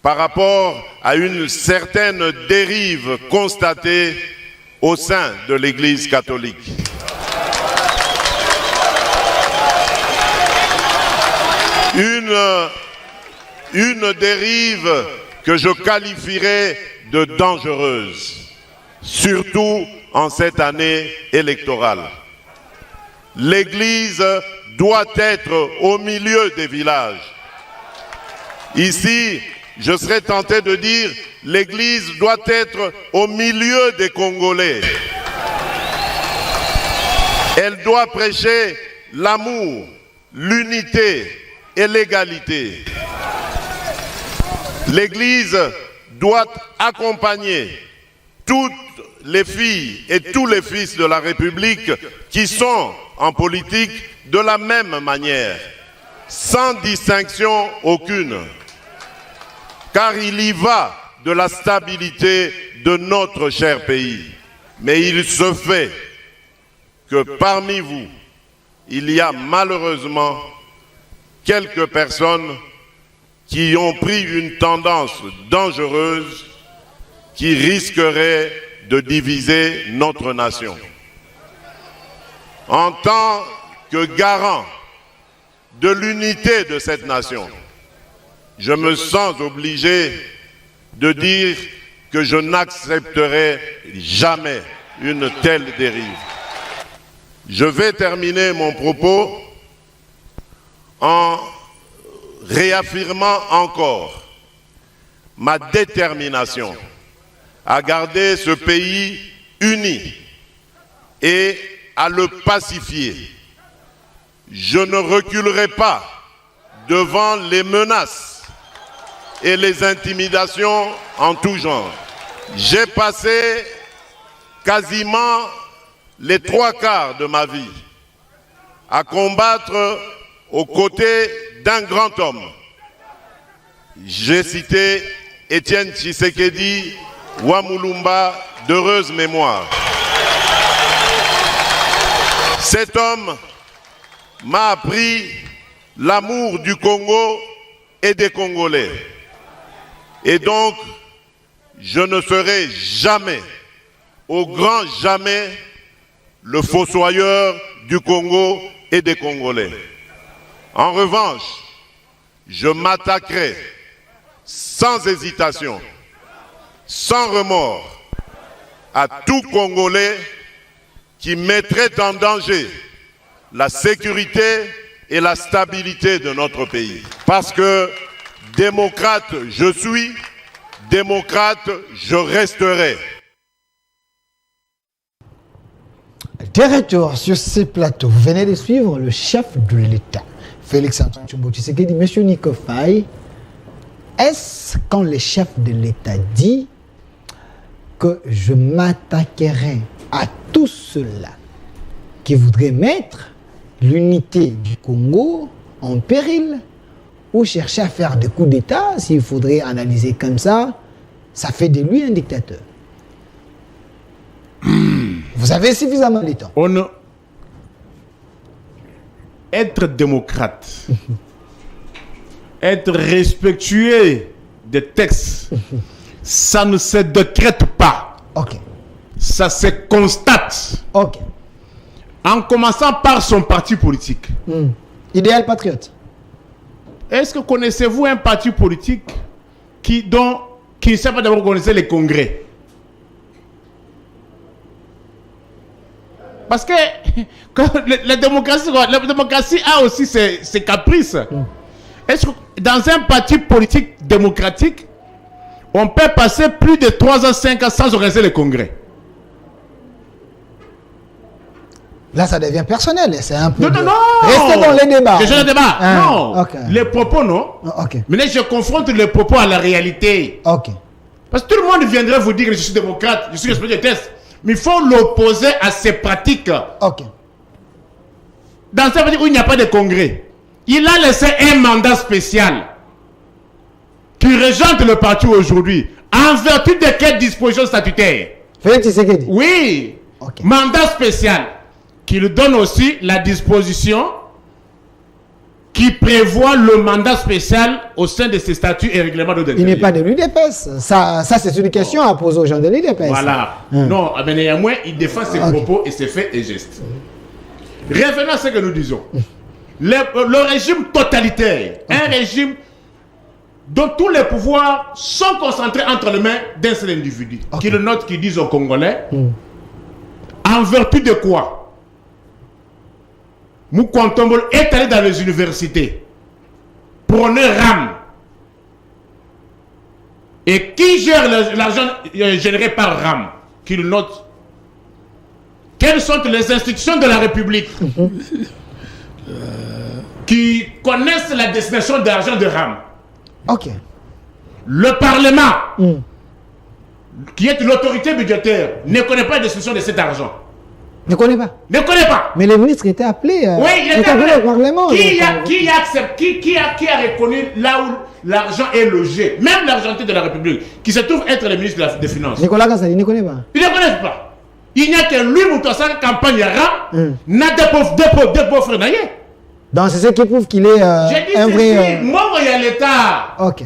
par rapport à une certaine dérive constatée au sein de l'Église catholique. Une dérive que je qualifierais de dangereuse, surtout en cette année électorale. L'Église doit être au milieu des villages. Ici, je serais tenté de dire l'Église doit être au milieu des Congolais. Elle doit prêcher l'amour, l'unité et l'égalité. L'Église doit accompagner toutes les filles et tous les fils de la République qui sont en politique de la même manière, sans distinction aucune. Car il y va de la stabilité de notre cher pays. Mais il se fait que parmi vous, il y a malheureusement quelques personnes qui ont pris une tendance dangereuse qui risquerait de diviser notre nation. En tant que garant de l'unité de cette nation, je me sens obligé de dire que je n'accepterai jamais une telle dérive. Je vais terminer mon propos en réaffirmant encore ma détermination à garder ce pays uni et à le pacifier. Je ne reculerai pas devant les menaces et les intimidations en tout genre. J'ai passé quasiment les 3/4 de ma vie à combattre aux côtés d'un grand homme. J'ai cité Étienne Tshisekedi Wamulumba d'heureuse mémoire. Cet homme m'a appris l'amour du Congo et des Congolais. Et donc, je ne serai jamais, au grand jamais, le fossoyeur du Congo et des Congolais. En revanche, je m'attaquerai sans hésitation, sans remords, à tout Congolais qui mettrait en danger la sécurité et la stabilité de notre pays. Parce que démocrate je suis, démocrate je resterai. De retour sur ce plateau, vous venez de suivre le chef de l'État, Félix-Antoine Tshisekedi. Monsieur Nico Faye, est-ce quand le chef de l'État dit que je m'attaquerai à tous ceux-là qui voudraient mettre l'unité du Congo en péril ou chercher à faire des coups d'État, s'il faudrait analyser comme ça fait de lui un dictateur? Vous avez suffisamment de temps. Être démocrate, être respectueux des textes, ça ne se décrète pas. Ok. Ça se constate. Ok. En commençant par son parti politique. Idéal patriote. Est-ce que connaissez-vous un parti politique qui ne sait pas d'abord connaître les congrès? Parce que la démocratie a aussi ses caprices. Est-ce que dans un parti politique démocratique, on peut passer plus de 3 ans, 5 ans sans organiser les congrès? Là, ça devient personnel. C'est un peu. Non. Restez dans les débats. Déjà le débat. Non. Okay. Les propos, non. Ok. Mais là, je confronte les propos à la réalité. Ok. Parce que tout le monde viendrait vous dire que je suis démocrate, je suis respectueux des tests. Mais il faut l'opposer à ces pratiques. Ok. Dans un pays où il n'y a pas de congrès, il a laissé un mandat spécial qui régente le parti aujourd'hui. En vertu de quelle disposition statutaire? Félix Tshisekedi. Oui. Ok. Mandat spécial qui lui donne aussi la disposition qui prévoit le mandat spécial au sein de ses statuts et règlements de Il n'est pas de l'UDPS. Ça c'est une question à poser aux gens de l'UDPS. Voilà. Non, mais néanmoins, il défend ses propos et ses faits et gestes. Revenons à ce que nous disons. Le régime totalitaire, un régime dont tous les pouvoirs sont concentrés entre les mains d'un seul individu, qui le note, qui disent aux Congolais, en vertu de quoi Moukontombol est allé dans les universités, prôner RAM, Et qui gère l'argent généré par RAM? Qui le note? Quelles sont les institutions de la République qui connaissent la destination de l'argent de RAM? Ok. Le Parlement, qui est l'autorité budgétaire, ne connaît pas la destination de cet argent. Ne connais pas. Ne connaît pas. Mais le ministre était appelé. Oui, il était appelé au Parlement. Qui a reconnu là où l'argent est logé? Même l'argenté de la République, qui se trouve être le ministre des Finances. Nicolas Gassali ne connaît pas. Il ne connaît pas. Il n'y a que lui, Moutouassa, campagne RAM, n'a deux pauvres naïers. Donc c'est ce qui prouve qu'il est J'ai dit un vrai. moi, il y a l'État. Ok.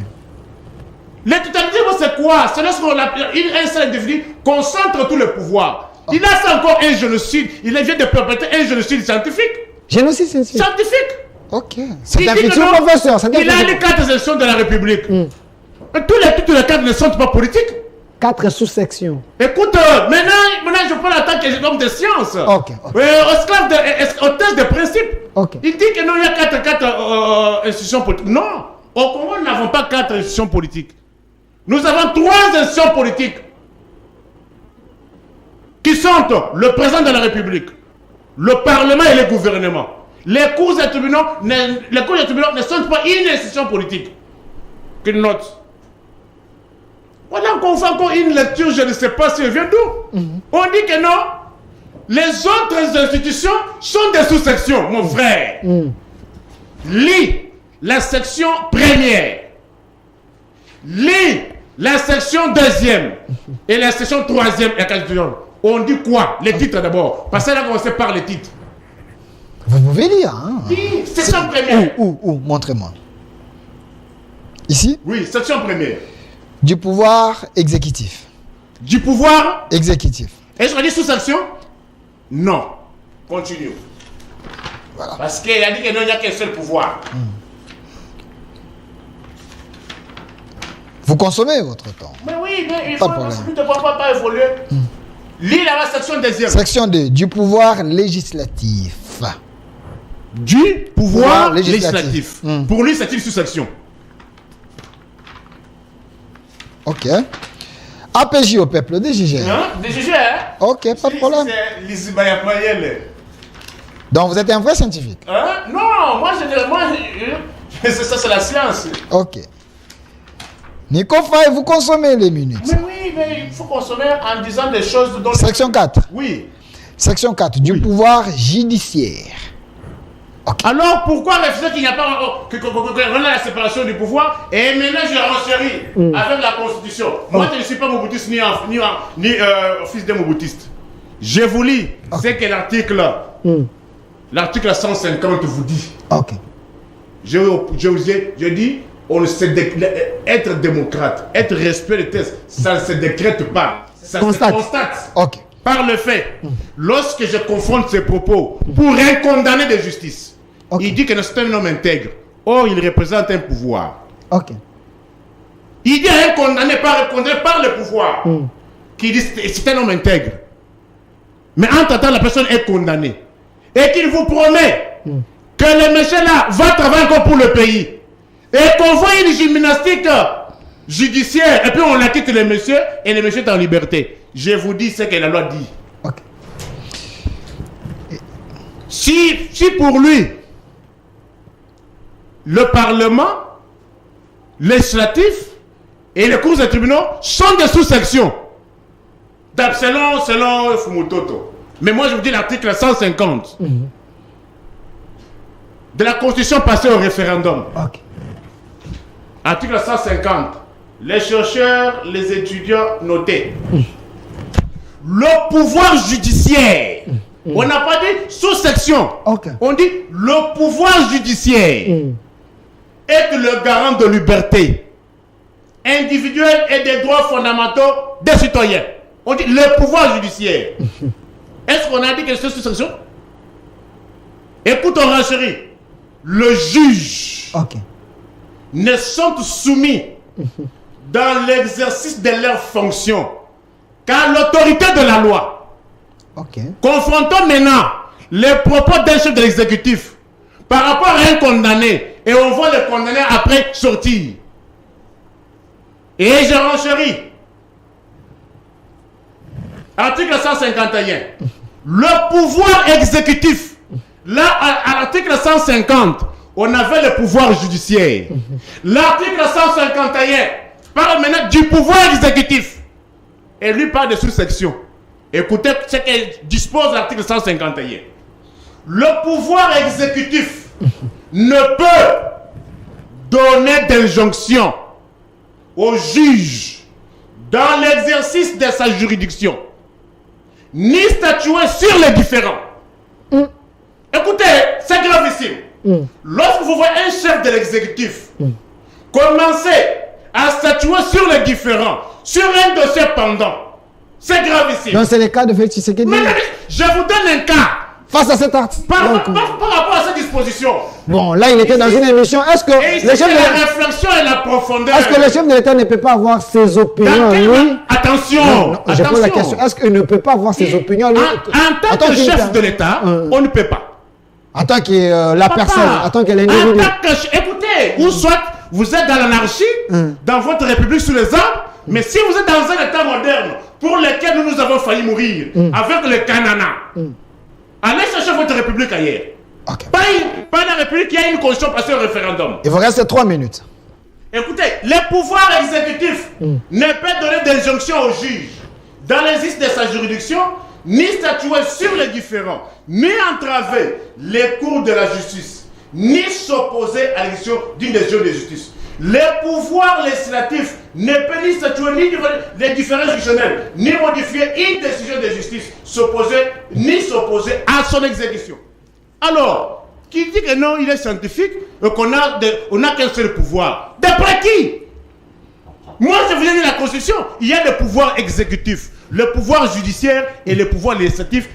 Le totalitarisme, c'est quoi? C'est lorsqu'on un seul individu concentre tout le pouvoir. Il a ça encore un génocide. Il vient de perpétrer un génocide scientifique. Génocide scientifique. Scientifique. Ok. C'est Il un dit que futur non, professeur. il a les 4 sections de la République. Toutes les 4 ne sont pas politiques. 4 sous-sections. Écoute, maintenant je parle en tant qu'homme de science. Ok. Otage de principe. Ok. Il dit que non, il y a 4 institutions politiques. Non, au Congo, nous n'avons pas 4 institutions politiques. Nous avons 3 institutions politiques qui sont le président de la République, le Parlement et le gouvernement. Les cours et tribunaux ne sont pas une institution politique. Qu'une note. Voilà qu'on fait encore une lecture, je ne sais pas si elle vient d'où. On dit que non, les autres institutions sont des sous-sections, mon frère. Lis la section première. Lis la section deuxième. Et la section troisième et quatrième. On dit quoi? Les titres d'abord. Parce que là, on commence par les titres. Vous pouvez lire. Hein? Oui, section première. Où? Montrez-moi. Ici? Oui, section première. Du pouvoir exécutif. Du pouvoir exécutif. Est-ce qu'on dit sous-section? Non. Continue. Voilà. Parce qu'il a dit qu'il n'y a qu'un seul pouvoir. Vous consommez votre temps. Mais oui, mais il Pas faut de problème. ne pas évoluer. Lis la section deuxième. Section 2. Du pouvoir législatif. Du pouvoir législatif. législatif. Pour lui, c'est une sous-section. Ok. APJ au peuple, DGG. Hein? Des jugés, hein? Ok, pas de problème. C'est l'Isibayak Mayele. Donc vous êtes un vrai scientifique. Hein? Non, moi, ça, c'est la science. Ok. Nico Faye, vous consommez les minutes. Mais oui, mais il faut consommer en disant des choses dont... Section 4. Oui. Section 4. Du pouvoir judiciaire. Okay. Alors pourquoi refuser qu'il n'y a pas qu'on a la séparation du pouvoir et ménage la renchérie avec la constitution? Moi je ne suis pas moboutiste ni fils de moboutiste. Je vous lis ce que l'article 150 vous dit. Ok. Je dis on ne se être démocrate, être respect des tests, ça ne se décrète pas. Ça se constate. Ok. Par le fait, lorsque je confronte ces propos pour un condamné de justice, il dit que c'est un homme intègre. Or, il représente un pouvoir. Ok. Il dit à un condamné par le pouvoir qui dit que c'est un homme intègre. Mais entre-temps, la personne est condamnée. Et qu'il vous promet que le monsieur là va travailler encore pour le pays. Et qu'on voit une gymnastique judiciaire. Et puis on acquitte le monsieur et le monsieur est en liberté. Je vous dis ce que la loi dit. Ok. Si pour lui, le Parlement, législatif et les cours des tribunaux sont des sous-sections. Selon Fumutoto. Mais moi je vous dis l'article 150 de la Constitution passée au référendum. Ok. Article 150. Les chercheurs, les étudiants notés. Le pouvoir judiciaire. On n'a pas dit sous-section. Ok. On dit le pouvoir judiciaire est le garant de liberté individuelle et des droits fondamentaux des citoyens. On dit le pouvoir judiciaire. Est-ce qu'on a dit que c'est sous-section? Écoute, on chérie. Le juge ne sont soumis dans l'exercice de leurs fonctions qu'à l'autorité de la loi. Confrontons maintenant les propos d'un chef de l'exécutif par rapport à un condamné et on voit le condamné après sortir. Et je renchéris. Article 151. Le pouvoir exécutif. Là, à l'article 150, on avait le pouvoir judiciaire. L'article 151 parle maintenant du pouvoir exécutif. Et lui parle de sous-sections. Écoutez ce que dispose l'article 151. Le pouvoir exécutif ne peut donner d'injonction au juge dans l'exercice de sa juridiction, ni statuer sur les différends. Écoutez, c'est gravissime. Lorsque vous voyez un chef de l'exécutif commencer à statuer sur les différends, sur un dossier pendant, c'est gravissime. Donc c'est le cas de Félix Tshisekedi. Mais je vous donne un cas. Face à cet article. Par rapport à cette disposition. Bon, là, il était dans une émission. Est-ce que le chef de la réflexion et la profondeur. Est-ce que le chef de l'État ne peut pas avoir ses opinions, lui? Attention. Je pose la question. Est-ce qu'il ne peut pas avoir ses opinions, lui? En tant que chef de l'État, on ne peut pas. En tant que la personne, en tant que l'individu. Écoutez, ou soit vous êtes dans l'anarchie, dans votre république sous les arbres, mais si vous êtes dans un État moderne pour lequel nous avons failli mourir, avec le Canana, allez chercher votre république ailleurs. Okay. Pas la république qui a une constitution passée au référendum. Il vous reste 3 minutes. Écoutez, le pouvoir exécutif ne peut donner d'injonction au juge dans l'exercice de sa juridiction, ni statuer sur les différends, ni entraver les cours de la justice, ni s'opposer à l'exécution d'une décision de justice. Le pouvoir législatif ne peut ni statuer ni les différents juridictionnels, ni modifier une décision de justice, ni s'opposer à son exécution. Alors, qui dit que non, il est scientifique, et qu'on a qu'un seul pouvoir? D'après qui? Moi, je vous ai dit la Constitution, il y a le pouvoir exécutif, le pouvoir judiciaire et le pouvoir législatif.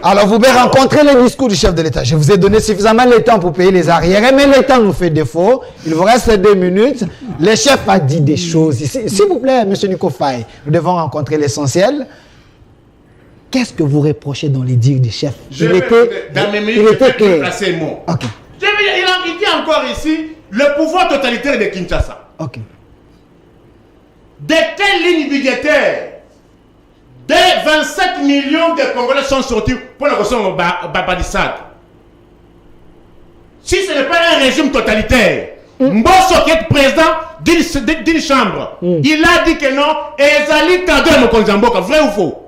Alors, vous pouvez rencontrer le discours du chef de l'État. Je vous ai donné suffisamment de temps pour payer les arriérés, mais le temps nous fait défaut. Il vous reste 2 minutes. Le chef a dit des choses. S'il vous plaît, M. Nico Faye, nous devons rencontrer l'essentiel. Qu'est-ce que vous reprochez dans les dires du chef? Dans mes minutes, je vais placer un mot. Okay. Il dit encore ici le pouvoir totalitaire de Kinshasa. Ok. De quelle ligne budgétaire des 27 millions de Congolais sont sortis pour la question de Babadissad? Si ce n'est pas un régime totalitaire, Mbosso qui est président d'une chambre, il a dit que non, Ezali Kado Mokonzamboka, vrai ou faux?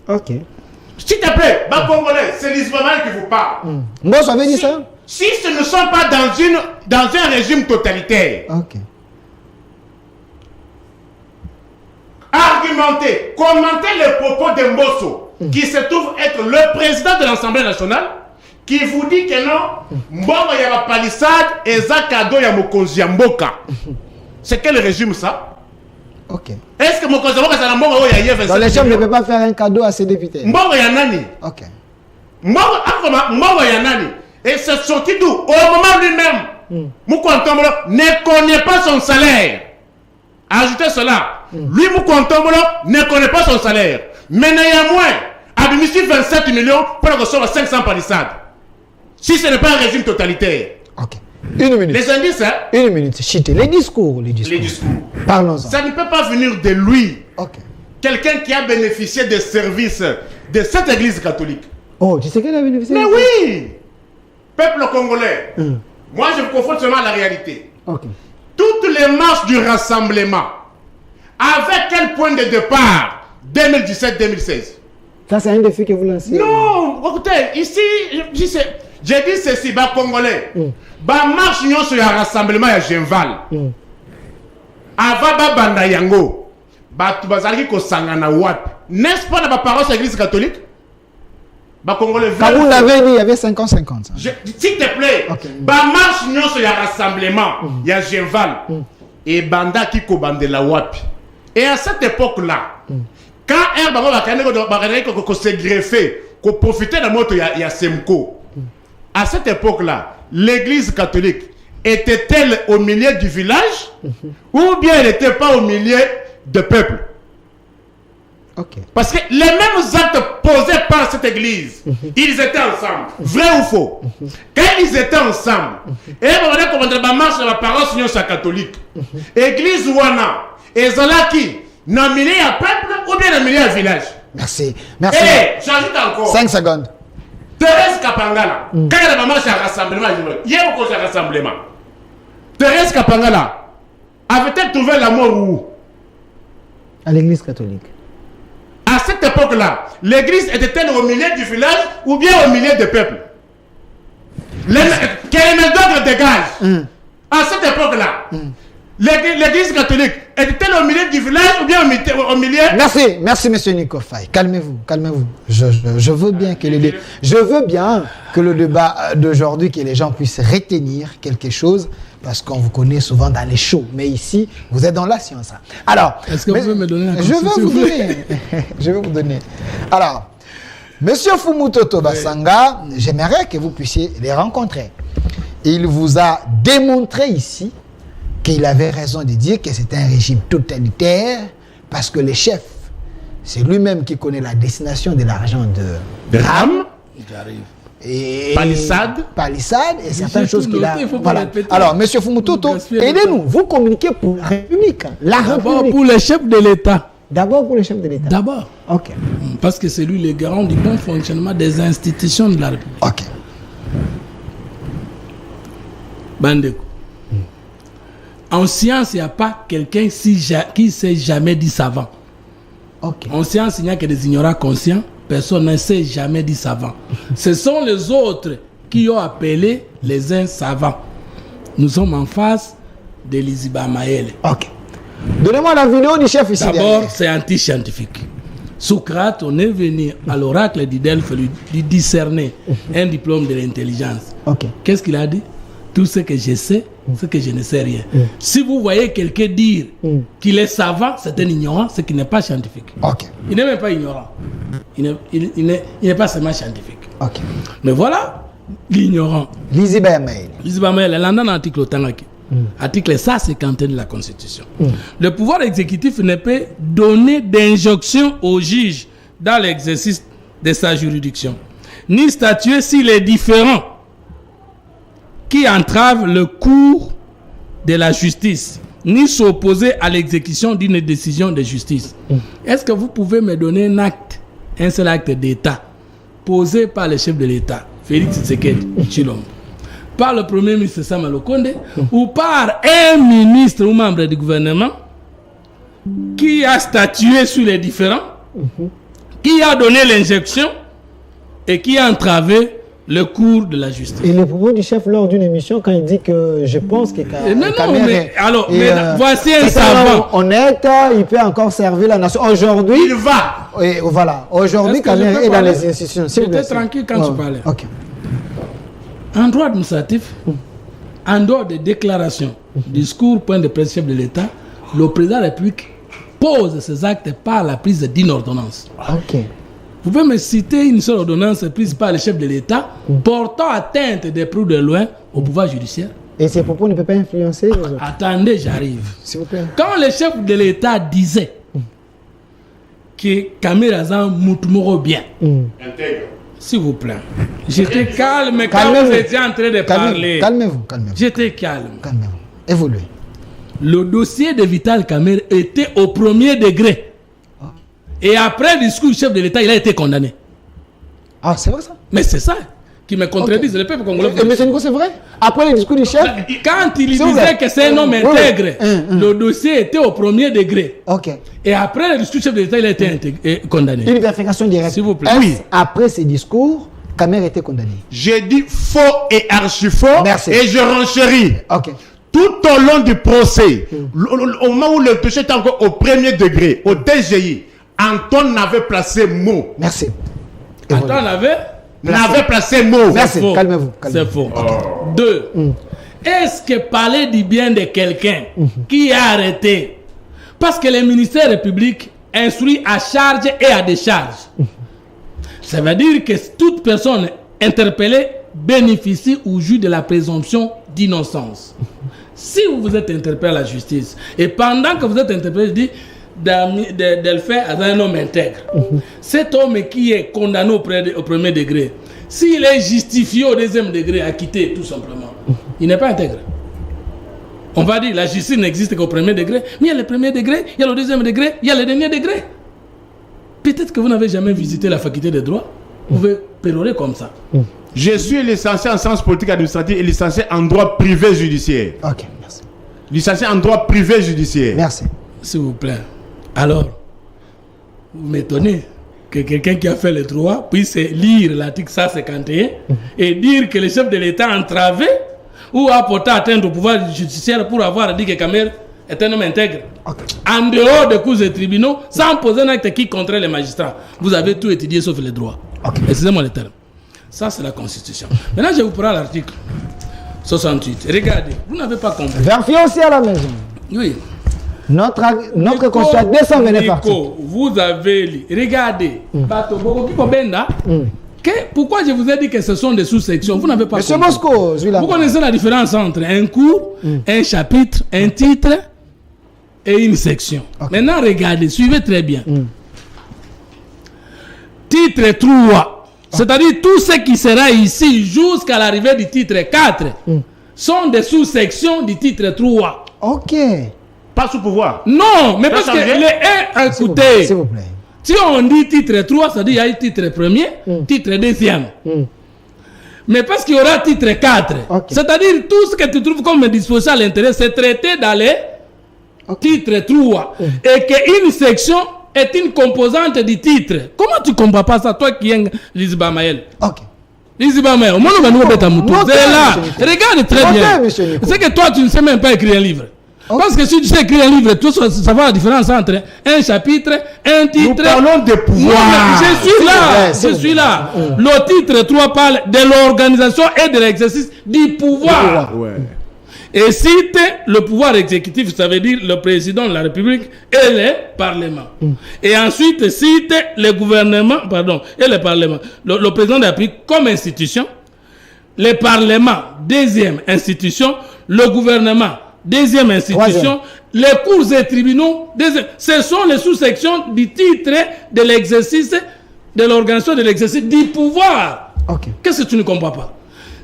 Ok. S'il te plaît, Congolais, c'est l'Ismaël qui vous parle. Mbosso avait dit ça? Si ce ne sont pas dans un régime totalitaire, ok. Argumenter, commenter les propos de Mbosso, qui se trouve être le président de l'Assemblée nationale, qui vous dit que non, Mbongo yaba palissade et Zakado ya Mokonzi Mboka. C'est quel régime ça? Ok. Est-ce que Mokonzi Mboka c'est la Mbongo ya Yé? Donc les chefs ne peuvent pas faire un cadeau à ses députés. Mbongo ya nani? Ok. Mbongo ya nani? Et c'est sorti d'où? Au moment lui-même, Moukontombolo ne connaît pas son salaire. Ajoutez cela. Lui, Moukontombolo ne connaît pas son salaire. Mais néanmoins, administre 27 millions pour recevoir 500 palissades. Si ce n'est pas un régime totalitaire. Ok. 1 minute. Les indices, hein? 1 minute. Chité. Les discours. Les discours. Parlons-en. Ça ne peut pas venir de lui. Ok. Quelqu'un qui a bénéficié des services de cette église catholique. Oh, tu sais qu'elle a bénéficié? Mais oui! Peuple congolais. Moi, je me confronte seulement à la réalité. Ok. Toutes les marches du rassemblement, avec quel point de départ? 2017-2016. Ça, c'est un défi que vous lancez? Non! Écoutez, ici, j'ai dit ceci, Congolais. Marche sur le rassemblement à Genval. Avant Banda Yango. Bazali ko sangana wap. N'est-ce pas dans la paroisse de l'église catholique? Congolais. Quand vous l'avez dit, il y avait 50-50. S'il te plaît, okay. Marche sur le rassemblement, il y a Genval. Et Banda qui ko bande la wap. Et à cette époque-là, quand un baron va se greffer, qu'on profitait de la moto, il y a Semko. À cette époque-là, l'église catholique était-elle au milieu du village ou bien elle n'était pas au milieu du peuple? Ok. Parce que les mêmes actes posés par cette église, ils étaient ensemble. Vrai ou faux? Quand ils étaient ensemble, et on va marche sur la parole sur la catholique. Église Wana, et Zalaki, nommé à peuple ou bien nommé à village? Merci. Merci. Et j'ajoute encore. 5 secondes. Thérèse Kapangala, quand elle marche à rassemblement, il y a encore un rassemblement. Thérèse Kapangala, avait-elle trouvé l'amour où? À l'église catholique. À cette époque-là, l'église était-elle au milieu du village ou bien au milieu du peuple? Que les médecins dégagent. À cette époque-là, l'église catholique était-elle au milieu du village ou bien au milieu? Merci, monsieur Nico Faye. Calmez-vous. Je veux bien que le débat d'aujourd'hui, que les gens puissent retenir quelque chose, parce qu'on vous connaît souvent dans les shows. Mais ici, vous êtes dans la science. Alors, est-ce que vous pouvez me donner la je vais vous donner. Alors, monsieur Fumutoto Basanga, j'aimerais que vous puissiez les rencontrer. Il vous a démontré ici qu'il avait raison de dire que c'était un régime totalitaire, parce que le chef, c'est lui-même qui connaît la destination de l'argent de RAM. J'arrive. Et Palissade et certaines choses qu'il a. Voilà. Alors, monsieur Fumutoto, aidez-nous. Vous communiquez pour la République. D'abord pour les chefs de l'État. D'abord pour les chefs de l'État. D'abord. Ok. Parce que c'est lui le garant du bon fonctionnement des institutions de la République. Ok. Bandeko. En science, il n'y a pas quelqu'un qui ne s'est jamais dit savant. Ok. En science, il n'y a que des ignorants conscients. Personne ne s'est jamais dit savant. Ce sont les autres qui ont appelé les uns savants. Nous sommes en face de Liziba Maël. Ok. Donnez-moi la vidéo du chef ici. D'abord, c'est anti-scientifique. Socrate, on est venu à l'oracle du Delphes lui discerner un diplôme de l'intelligence. Ok. Qu'est-ce qu'il a dit? Tout ce que je sais, ce que je ne sais rien. Si vous voyez quelqu'un dire qu'il est savant, c'est un ignorant, c'est qu'il n'est pas scientifique. Ok. Il n'est même pas ignorant. Il n'est pas seulement scientifique. Ok. Mais voilà l'ignorant. Liziba Maël. Liziba Maël, elle en a un article au Tangaki. Article 151 de la Constitution. Le pouvoir exécutif ne peut donner d'injonction au juge dans l'exercice de sa juridiction, ni statuer s'il est différent qui entrave le cours de la justice, ni s'opposer à l'exécution d'une décision de justice. Est-ce que vous pouvez me donner un seul acte d'État posé par le chef de l'État, Félix Tshisekedi Tshilombo, par le premier ministre Sama Lukonde, ou par un ministre ou membre du gouvernement qui a statué sur les différends, qui a donné l'injection et qui a entravé le cours de la justice? Et le propos du chef lors d'une émission, quand il dit que je pense que voici un savant honnête, il peut encore servir la nation. Aujourd'hui, il va. Et voilà. Aujourd'hui, Kamer est dans les institutions. J'étais tranquille quand tu parlais. Ok. En droit administratif, en dehors des déclarations, discours, point de presse chef de l'État, le président de la République pose ses actes par la prise d'une ordonnance. Ok. Vous pouvez me citer une seule ordonnance prise par le chef de l'État portant atteinte des plus de loin au pouvoir judiciaire? Et ces propos ne peuvent pas influencer les autres. Attendez, j'arrive. S'il vous plaît. Quand le chef de l'État disait que Kamerazan Moutmouro bien, Intègre. s'il vous plaît, j'étais calme quand vous étiez en train de parler. Calmez-vous. J'étais calme. Calmez-vous. Évoluez. Le dossier de Vital Kamerhe était au premier degré. Et après le discours du chef de l'État, il a été condamné. Ah, c'est vrai ça? Mais c'est ça qui me contredisent. Le peuple congolais. Mais c'est vrai? Après le discours du chef? Quand il disait que c'est un homme intègre, le dossier était au premier degré. Ok. Et après le discours du chef de l'État, il a été condamné. Une vérification directe. S'il vous plaît. Oui. Après ces discours, Kamerhe a été condamné. J'ai dit faux et archi-faux. Merci. Et je renchéris. Ok. Tout au long du procès, au moment où le péché était encore au premier degré, au DGI, Antoine n'avait placé mot. Merci. Antoine n'avait placé mot. Merci. Calmez-vous. C'est faux. Deux. Est-ce que parler du bien de quelqu'un qui est arrêté, parce que le ministère public instruit à charge et à décharge, ça veut dire que toute personne interpellée bénéficie ou jouit de la présomption d'innocence. Si vous êtes interpellé à la justice, et pendant que vous êtes interpellé, dit Delphin est un homme intègre. Cet homme qui est condamné au premier degré, s'il est justifié au deuxième degré, acquitté tout simplement, il n'est pas intègre. On va dire la justice n'existe qu'au premier degré, mais il y a le premier degré, il y a le deuxième degré, il y a le dernier degré. Peut-être que vous n'avez jamais visité la faculté de droit, vous pouvez péroler comme ça. Je suis licencié en sciences politiques administratives et licencié en droit privé judiciaire. Ok, merci. Licencié en droit privé judiciaire. Merci. S'il vous plaît. Alors, vous m'étonnez que quelqu'un qui a fait le droit puisse lire l'article 151 et dire que le chef de l'État a entravé ou a porté atteinte au pouvoir judiciaire pour avoir dit que Kamer est un homme intègre. Okay. En dehors des cours et tribunaux, sans poser un acte qui contre les magistrats. Vous avez tout étudié sauf les droits. Okay. Excusez-moi le terme. Ça, c'est la Constitution. Maintenant, je vous prends l'article 68. Regardez, vous n'avez pas compris. Vérifiez aussi à la maison. Oui. Notre Constitution 229 articles. Vous avez lu. Regardez. Pourquoi je vous ai dit que ce sont des sous-sections? Vous n'avez pas Monsieur compris. Mosco, Vous connaissez la différence entre un cours, un chapitre, un titre et une section. Okay. Maintenant, regardez, suivez très bien. Titre 3. C'est-à-dire tout ce qui sera ici jusqu'à l'arrivée du titre 4 sont des sous-sections du titre 3. Ok. Pas sous pouvoir. Non, mais parce que les 1, écoutez. S'il vous plaît. Si on dit titre 3, ça dit qu'il y a titre premier, titre deuxième. Mais parce qu'il y aura titre 4. Okay. C'est-à-dire tout ce que tu trouves comme disposition à l'intérieur, c'est traité dans les titres 3. Et qu'une section est une composante du titre. Comment tu ne comprends pas ça, toi qui es Liziba Maël? Ok. Liziba Maël, au moins on va nous mettre à Moutou. C'est là. Regarde très bien. C'est que toi, tu ne sais même pas écrire un livre. Okay. Parce que si tu sais écrire un livre, tu sais savoir la différence entre un chapitre, un titre. Nous parlons de pouvoir. Je suis là. Le titre 3 parle de l'organisation et de l'exercice du pouvoir. Ouais. Et cite le pouvoir exécutif, ça veut dire le président de la République et le Parlement. Et ensuite cite le gouvernement, et le Parlement. Le président de la République comme institution, le Parlement, deuxième institution, le gouvernement, deuxième institution, les cours et tribunaux, ce sont les sous-sections du titre de l'exercice, de l'organisation de l'exercice du pouvoir. Okay. Qu'est-ce que tu ne comprends pas?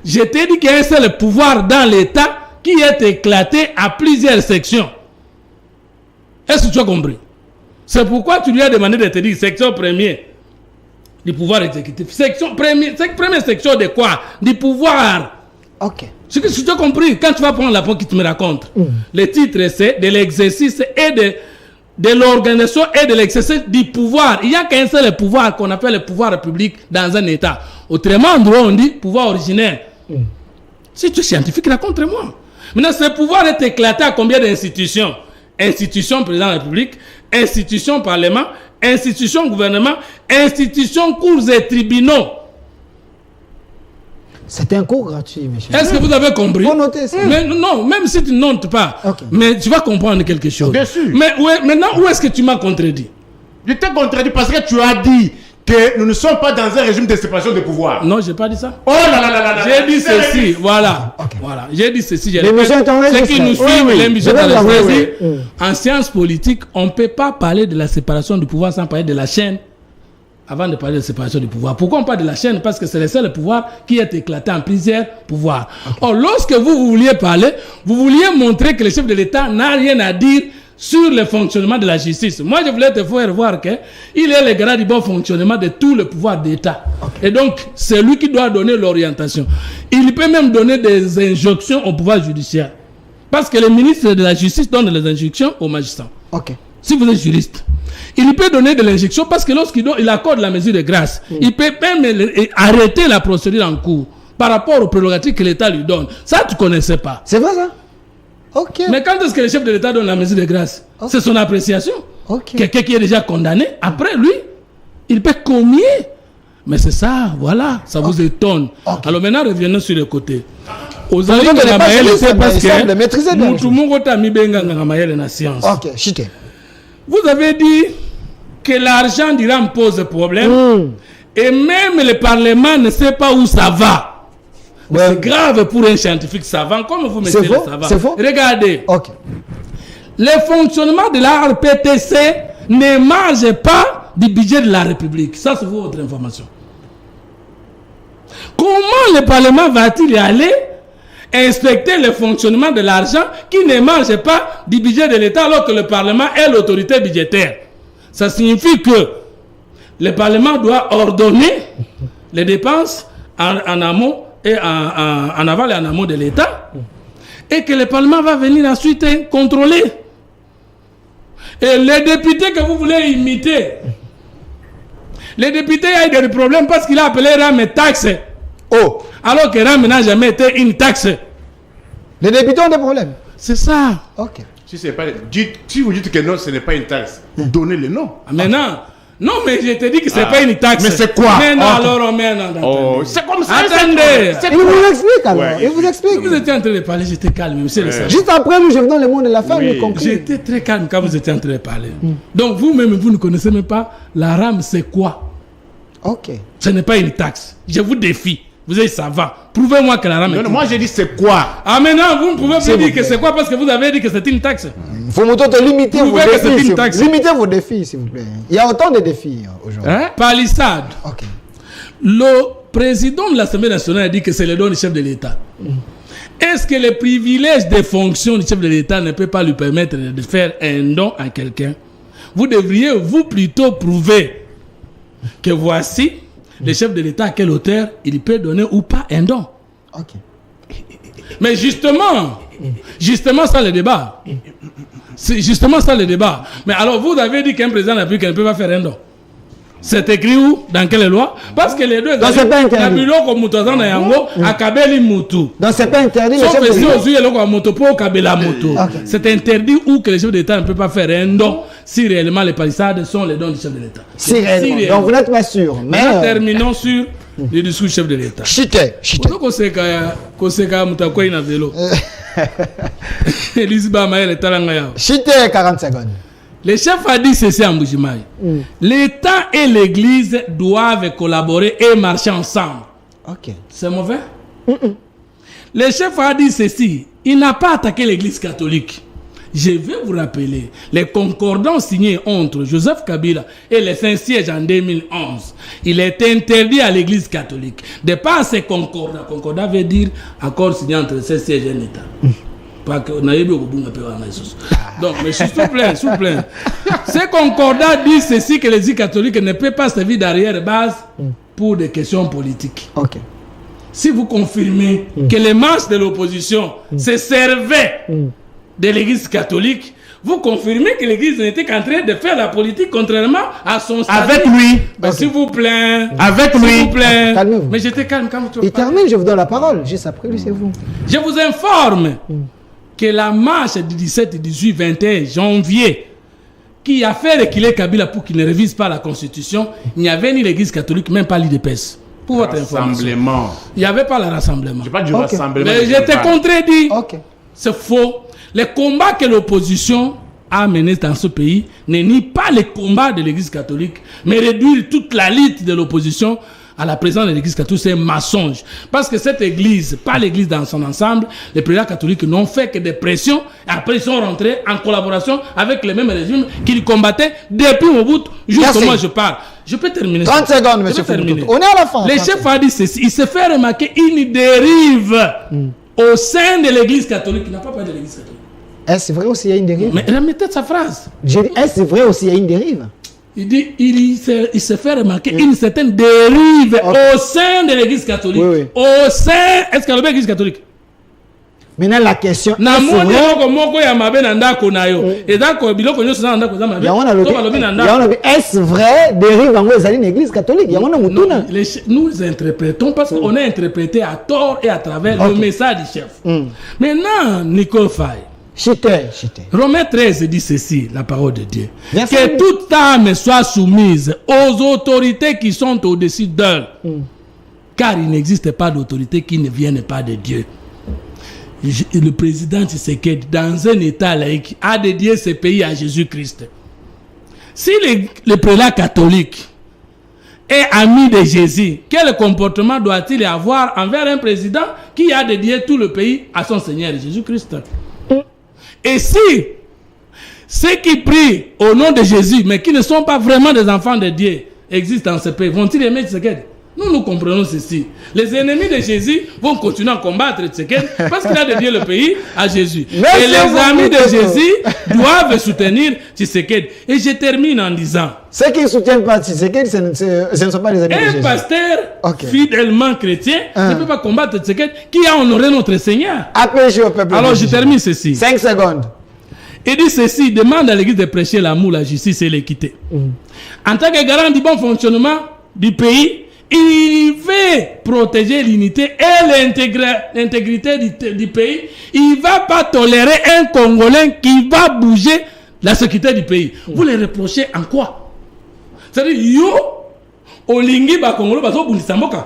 Je t'ai dit qu'il y a un seul pouvoir dans l'État qui est éclaté à plusieurs sections. Est-ce que tu as compris? C'est pourquoi tu lui as demandé de te dire section première du pouvoir exécutif. Première section de quoi? Du pouvoir. Ok. Ce que tu as compris, quand tu vas prendre la point qui te me raconte, le titre c'est de l'exercice et de l'organisation et de l'exercice du pouvoir. Il n'y a qu'un seul pouvoir qu'on appelle le pouvoir public dans un État. Autrement, en droit, on dit pouvoir originaire. Si tu es scientifique, raconte-moi. Maintenant, ce pouvoir est éclaté à combien d'institutions? Institution président de la République, institution parlement, institution gouvernement, institution cours et tribunaux. C'est un cours gratuit, monsieur. Est-ce que vous avez compris? Faut noter ça. Mais non, même si tu ne notes pas, mais tu vas comprendre quelque chose. Bien sûr. Mais maintenant, où est-ce que tu m'as contredit? Je t'ai contredit parce que tu as dit que nous ne sommes pas dans un régime de séparation de pouvoir. Non, je n'ai pas dit ça. Oh là là là là là. J'ai dit ceci, voilà. Voilà. J'ai dit ceci. Ceux qui nous suivent, l'émission en sciences politiques, on ne peut pas parler de la séparation du pouvoir sans parler de la chaîne. Avant de parler de séparation du pouvoir. Pourquoi on parle de la chaîne? Parce que c'est le seul pouvoir qui est éclaté en plusieurs pouvoirs. Or, lorsque vous vouliez parler, vous vouliez montrer que le chef de l'État n'a rien à dire sur le fonctionnement de la justice. Moi, je voulais te faire voir qu'il est le garant du bon fonctionnement de tout le pouvoir d'État. Et donc, c'est lui qui doit donner l'orientation. Il peut même donner des injonctions au pouvoir judiciaire. Parce que le ministre de la Justice donne les injonctions aux magistrats. Si vous êtes juriste, il peut donner de l'injection parce que lorsqu'il accorde la mesure de grâce, il peut même arrêter la procédure en cours par rapport aux prérogatives que l'État lui donne. Ça, tu ne connaissais pas. C'est vrai ça? Ok. Mais quand est-ce que le chef de l'État donne la mesure de grâce? C'est son appréciation. Quelqu'un qui est déjà condamné, après lui, il peut commier. Mais c'est ça, voilà, ça vous étonne. Alors maintenant, revenons sur le côté. Aux amis de la Maëlle, c'est parce que nous, tout le monde a mis bien dans la Maëlle dans la science. Ok, chité. Vous avez dit que l'argent d'Iran pose problème et même le Parlement ne sait pas où ça va. C'est grave pour un scientifique savant, comme vous mettez le savant. C'est faux. Regardez. le fonctionnement de la RPTC ne mange pas du budget de la République. Ça, c'est votre information. Comment le Parlement va-t-il y aller inspecter le fonctionnement de l'argent qui ne mange pas du budget de l'État alors que le Parlement est l'autorité budgétaire? Ça signifie que le Parlement doit ordonner les dépenses en amont et en aval et en amont de l'État, et que le Parlement va venir ensuite contrôler. Et les députés que vous voulez imiter, les députés ont des problèmes parce qu'il a appelé RAM taxe. Oh, Alors que RAM n'a jamais été une taxe. les députés ont des problèmes. C'est ça. Ok. Si vous dites que non, ce n'est pas une taxe, donnez le nom. Maintenant, non, mais je te dis que ce n'est pas une taxe. Mais c'est quoi? Mais non, alors on met un c'est comme ça. Attendez. Il vous explique alors. Ouais. Il vous explique. Vous étiez en train de parler, j'étais calme, monsieur le sergent. Juste après, nous, je vais dans le monde de la femme, Oui. nous conclure. J'étais très calme quand vous étiez en train de parler. Donc vous-même, vous ne connaissez même pas la RAM, c'est quoi? Ok. Ce n'est pas une taxe. Je vous défie. Vous êtes savant. Prouvez-moi que la RAM est Non, non, une moi taxe. j'ai dit c'est quoi? Ah, maintenant, vous ne pouvez S'il pas vous dire que plaît. c'est quoi parce que vous avez dit que c'est une taxe. Il faut te limiter vos Prouvez que c'est défis. une taxe. Limitez vos défis, s'il vous plaît. Il y a autant de défis aujourd'hui. Hein? Palissade. Ok. Le président de l'Assemblée nationale a dit que c'est le don du chef de l'État. Est-ce que le privilège des fonctions du chef de l'État ne peut pas lui permettre de faire un don à quelqu'un? Vous devriez, vous, plutôt prouver que voici le chef de l'État à quelle hauteur il peut donner ou pas un don. Ok. Mais justement ça le débat. C'est justement ça le débat. Mais alors vous avez dit qu'un président de la République ne peut pas faire un don. C'est écrit où? Dans quelle loi? Parce que les deux... Donc c'est pas interdit. Donc c'est pas interdit. Le chef de l'État. C'est interdit ou que le chef d'État ne peut pas faire un don si réellement les palissades sont les dons du chef de l'État. Si réellement. Donc vous n'êtes pas sûr. Mais Maintenant, terminons sur le discours du chef de l'État. Chite. Chite 40 secondes. Le chef a dit ceci en Bujimaï. L'État et l'Église doivent collaborer et marcher ensemble. Ok. C'est mauvais? Le chef a dit ceci. Il n'a pas attaqué l'Église catholique. Je vais vous rappeler les concordants signés entre Joseph Kabila et le Saint-Siège en 2011. Il est interdit à l'Église catholique de pas ces concordats. Concordat veut dire accord signé entre le Saint-Siège et l'État. Pas que on a eu beaucoup de donc, mais s'il vous plaît, ces concordats disent ceci que l'Église catholique ne peut pas servir d'arrière-base pour des questions politiques. Ok. Si vous confirmez que les marches de l'opposition se servaient de l'Église catholique, vous confirmez que l'Église n'était qu'en train de faire la politique contrairement à son statut. Avec lui. Ben, s'il vous plaît. Avec S'il lui. vous plaît. Calmez-vous. Mais j'étais calme quand vous Il termine, je vous donne la parole. Juste après lui, c'est vous. Je vous informe que la marche du 17, 18, 21 janvier qui a fait reculer Kabila pour qu'il ne révise pas la Constitution, il n'y avait ni l'Église catholique, même pas l'IDPS. Pour votre information. Rassemblement. Il n'y avait pas le rassemblement. Je pas du Ok. rassemblement. Mais je t'ai contredit. Ok. C'est faux. Les combats que l'opposition a menés dans ce pays ne nient pas les combats de l'Église catholique, mais réduire toute la lutte de l'opposition à la présence de l'Église catholique, c'est un mensonge. Parce que cette Église, pas l'Église dans son ensemble, les présidents catholiques n'ont fait que des pressions, et après ils sont rentrés en collaboration avec les mêmes régimes qu'ils combattaient depuis Mobutu jusqu'au moment où je parle. Je peux terminer. 30 secondes, monsieur Foucault. On est à la fin. Le chef a dit ceci, il se fait remarquer une dérive au sein de l'Église catholique. Il n'a pas parlé de l'Église catholique. Est-ce vrai aussi il y a une dérive? Mais remettez sa phrase. J'ai dit, est-ce vrai aussi il y a une dérive? Il dit, il se fait remarquer une certaine dérive au sein de l'Église catholique. Oui, oui. Au sein, est-ce qu'il y a l'Église catholique? Maintenant la question est Na vrai? moni moko moko ya mabe na ndako na yo. Et donc biloko nyoso na ndako za mabe. Il y a un To balobi na ndako. autre. Est-ce vrai dérive en gros une église catholique? Il y a un autre mutuna. Nous interprétons parce qu'on a interprété à tort et à travers le message du chef. Maintenant, Nicole Faye, Chite. Romains 13 dit ceci, la parole de Dieu. Verset Que toute âme soit soumise aux autorités qui sont au-dessus d'elle. Car il n'existe pas d'autorité qui ne vienne pas de Dieu. Le président Tshisekedi, dans un état laïque, a dédié ce pays à Jésus-Christ. Si le prélat catholique est ami de Jésus, quel comportement doit-il avoir envers un président qui a dédié tout le pays à son Seigneur Jésus-Christ? Et si ceux qui prient au nom de Jésus, mais qui ne sont pas vraiment des enfants de Dieu, existent dans ce pays, vont-ils aimer Tshisekedi? Nous comprenons ceci. Les ennemis de Jésus vont continuer à combattre Tshisekedi parce qu'il a dédié le pays à Jésus. Merci et les beaucoup, amis de Toto. Jésus doivent soutenir Tshisekedi. Et je termine en disant, Ceux qui ne soutiennent pas Tshisekedi, ce ne sont pas les amis de un Jésus. pasteur Ok. fidèlement chrétien ne peut pas combattre Tshisekedi qui a honoré notre Seigneur. Appelez au peuple. Alors de je Jésus. termine ceci. 5 secondes. Il dit ceci, demande à l'église de prêcher l'amour, la justice et l'équité. En tant que garant du bon fonctionnement du pays, il veut protéger l'unité et l'intégrité du pays. Il ne va pas tolérer un Congolais qui va bouger la sécurité du pays. Vous les reprochez en quoi? C'est-à-dire, yo, olingi ba Congolo bazo bundisamboka.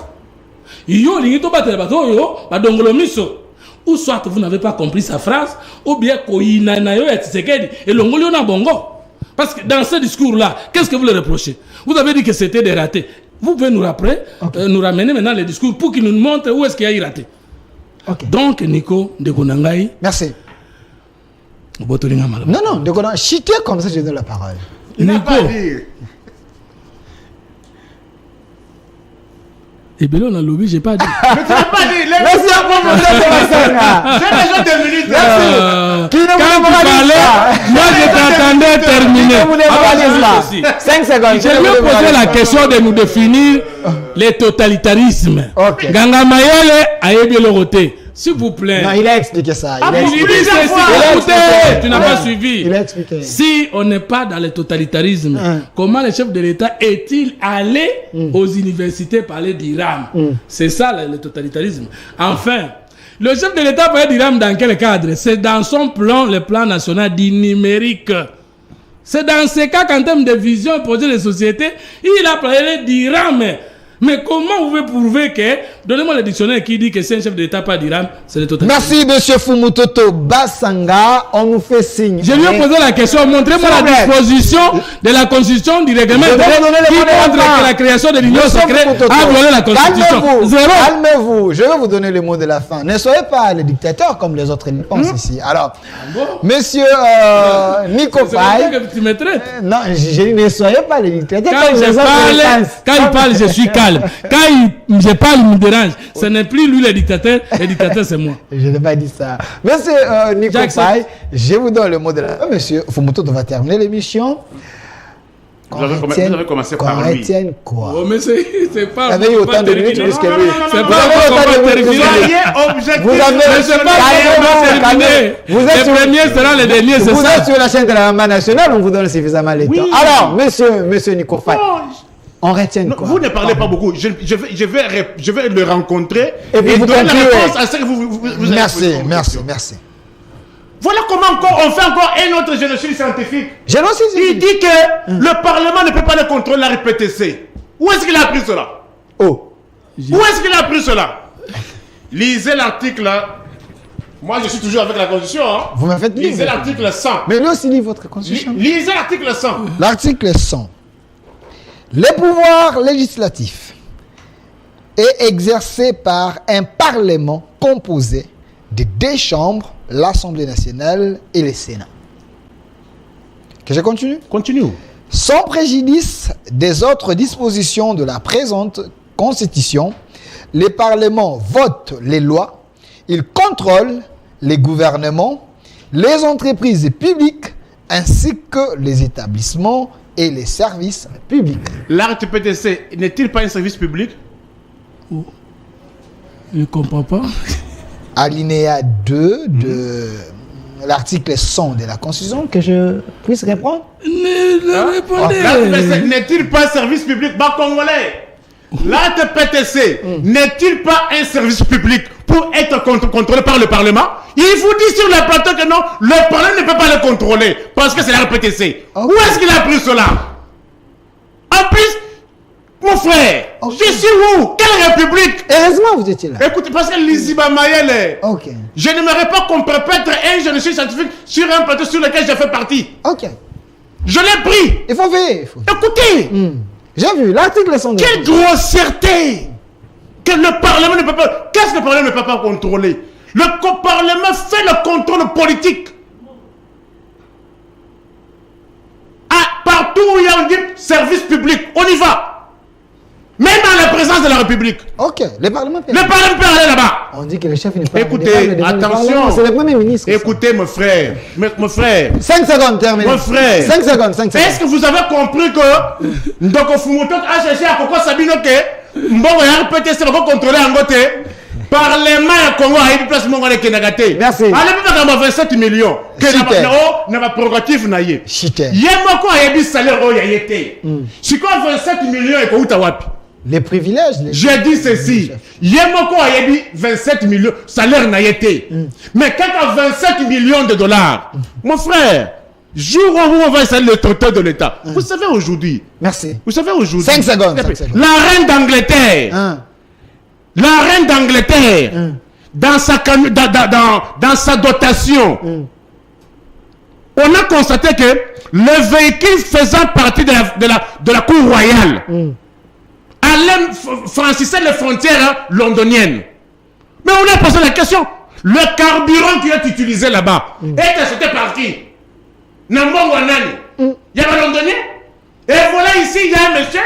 Yo, olingi to batele bazo yo, ba dongolo miso. Ou soit vous n'avez pas compris sa phrase, ou bien koina na yo ya Tshisekedi et longolio na bongo. Parce que dans ce discours-là, qu'est-ce que vous le reprochez? Vous avez dit que c'était des ratés. Vous pouvez nous ramener maintenant les discours pour qu'il nous montre où est-ce qu'il y a eu raté. Ok. Donc, Nico de Konangai, Merci. Botolinga Malaba. Non, non, de quoi chiter comme ça, je donne la parole. Nico, et bien là, on a lobby, j'ai pas dit. Merci à vous, mon frère. J'ai déjà 2 minutes. Qui ne Quand tu vous demande parlais, pas. moi je t'attendais terminer. Qui ne vous demande pas. 5 secondes. Je lui ai posé la question de nous définir les totalitarismes. Ok. Ganga Mayele a ébi le roté. S'il vous plaît. Non, il a expliqué ça. Il a Il dit expliqué. ceci, Il a écoutez, expliqué. tu n'as pas suivi. Il a expliqué. Si on n'est pas dans le totalitarisme, comment le chef de l'État est-il allé aux universités parler d'Iran? C'est ça le totalitarisme. Enfin, le chef de l'État parlait d'Iran dans quel cadre? C'est dans son plan, le plan national du numérique. C'est dans ce cas qu'en termes de vision et projet de société, il a parlé d'Iran. Mais comment vous pouvez prouver que... Donnez-moi le dictionnaire qui dit que c'est un chef de l'État pas d'Iran, c'est le totalitarisme. Merci, monsieur Fumutoto Basanga. On nous fait signe. Je lui ai posé la question, montrez-moi S'il vous la plaît. disposition de la constitution du règlement Je vais vous donner qui les mots de la montre fin. que la création de l'union Monsieur secrète Fumutoto, a violé la constitution. Calmez-vous. Zéro. Calmez-vous. Je vais vous donner le mot de la fin. Ne soyez pas les dictateurs comme les autres le pensent ici. Alors, monsieur Nico C'est pour ça Faye. que tu me traites. Non, j'ai dit ne soyez pas les dictateurs Quand comme je les autres le parle, pensent. quand il parle, je suis calme. Quand je parle, il me dérange. Ce n'est plus lui le dictateur c'est moi. Je n'ai pas dit ça. Monsieur Nico J'accepte. Faye, je vous donne le mot de la fin. Monsieur Fumutoto va terminer l'émission. Vous avez commencé par qu'on lui. retienne quoi? Oh, mais c'est pas... Vous avez eu autant de minutes plus que lui. C'est Vous pas avez qu'on autant va de minutes terminer. que lui. Soyez objectif. Vous avez... Mais c'est pas Calmez-vous, calmez-vous. Vous êtes Les sur- premiers seront les derniers, c'est Vous ça. êtes sur la chaîne de la maman nationale, on vous donne suffisamment le temps. Alors, monsieur Nico Faye, on retient Non, quoi? vous ne parlez pas beaucoup. Je vais le rencontrer Et puis vous donner la concluez. réponse à ce que vous avez Merci, posé comme merci, question. merci. Voilà comment encore on fait encore un autre génocide scientifique. J'ai aussi Il dit que le Parlement ne peut pas le contrôler la RPTC. Où est-ce qu'il a appris cela? Oh, Où est-ce qu'il a appris cela? Lisez l'article. Moi, je suis toujours avec la Constitution. Hein. vous m'avez fait Lisez lire. l'article 100. Mais lui aussi lit votre constitution. Lisez l'article 100. L'article 100. Les pouvoirs législatifs est exercé par un parlement composé de 2 chambres, l'Assemblée nationale et le Sénat. Que je continue? Continue. Sans préjudice des autres dispositions de la présente Constitution, les parlements votent les lois, ils contrôlent les gouvernements, les entreprises publiques ainsi que les établissements et les services publics. L'RTPTC n'est-il pas un service public? Je ne comprends pas. Alinéa 2 de l'article 100 de la Constitution, que je puisse répondre? Ne répondez. L'RTPTC n'est-il pas un service public bas congolais? L'RTPTC n'est-il pas un service public pour être contrôlé par le Parlement? Il vous dit sur le plateau que non, le Parlement ne peut pas le contrôler parce que c'est l'RTPTC. Ok. Où est-ce qu'il a pris cela? En plus, mon frère, Ok. je suis où? Quelle république? Heureusement, vous étiez là. Écoutez, parce que Liziba Mayele, Ok. je n'aimerais pas qu'on perpètre un génocide scientifique sur un plateau sur lequel j'ai fait partie. Ok. Je l'ai pris. Il faut veiller. Écoutez, J'ai vu l'article 100 de quelle grossièreté que le Parlement ne peut pas... Qu'est-ce que le Parlement ne peut pas contrôler? Le Parlement fait le contrôle politique. service public. On y va. Même dans la présence de la République. Ok, le Parlement peut Le Parlement peut aller là-bas. On dit que le chef n'est pas... Écoutez, attention. C'est le Premier ministre. Écoutez, mon frère. Mon frère. 5 secondes, terminé. Mon frère. 5 secondes, 5 secondes. Est-ce que vous avez compris que Ndoko Fumoto a cherché à Koko Sabino que Mbongo ya RPTC va contrôler en côté Parlement ya Congo a eu place Mbongo de Kenagate. Merci. Allez peut-être 27 millions. Que n'a pas prérogative na ye. Chité. Yemoko a eu salaire au yayete. Si quoi 27 millions et ko utawapi. Les privilèges. J'ai dit ceci. Yemoko a eu 27 millions salaire na yete. Mais quand à 27 millions de dollars, mon frère, jour où on va installer le traiteur de l'État. Vous savez aujourd'hui. Merci. Vous savez aujourd'hui. 5 secondes. 5 secondes. La reine d'Angleterre. La reine d'Angleterre. Dans sa dotation. On a constaté que le véhicule faisant partie de la cour royale allait franchir les frontières londoniennes. Mais on a posé la question. Le carburant qui est utilisé là-bas est acheté par qui? Nambongo Nani. Il y a un Londonien. Et voilà ici, il y a un monsieur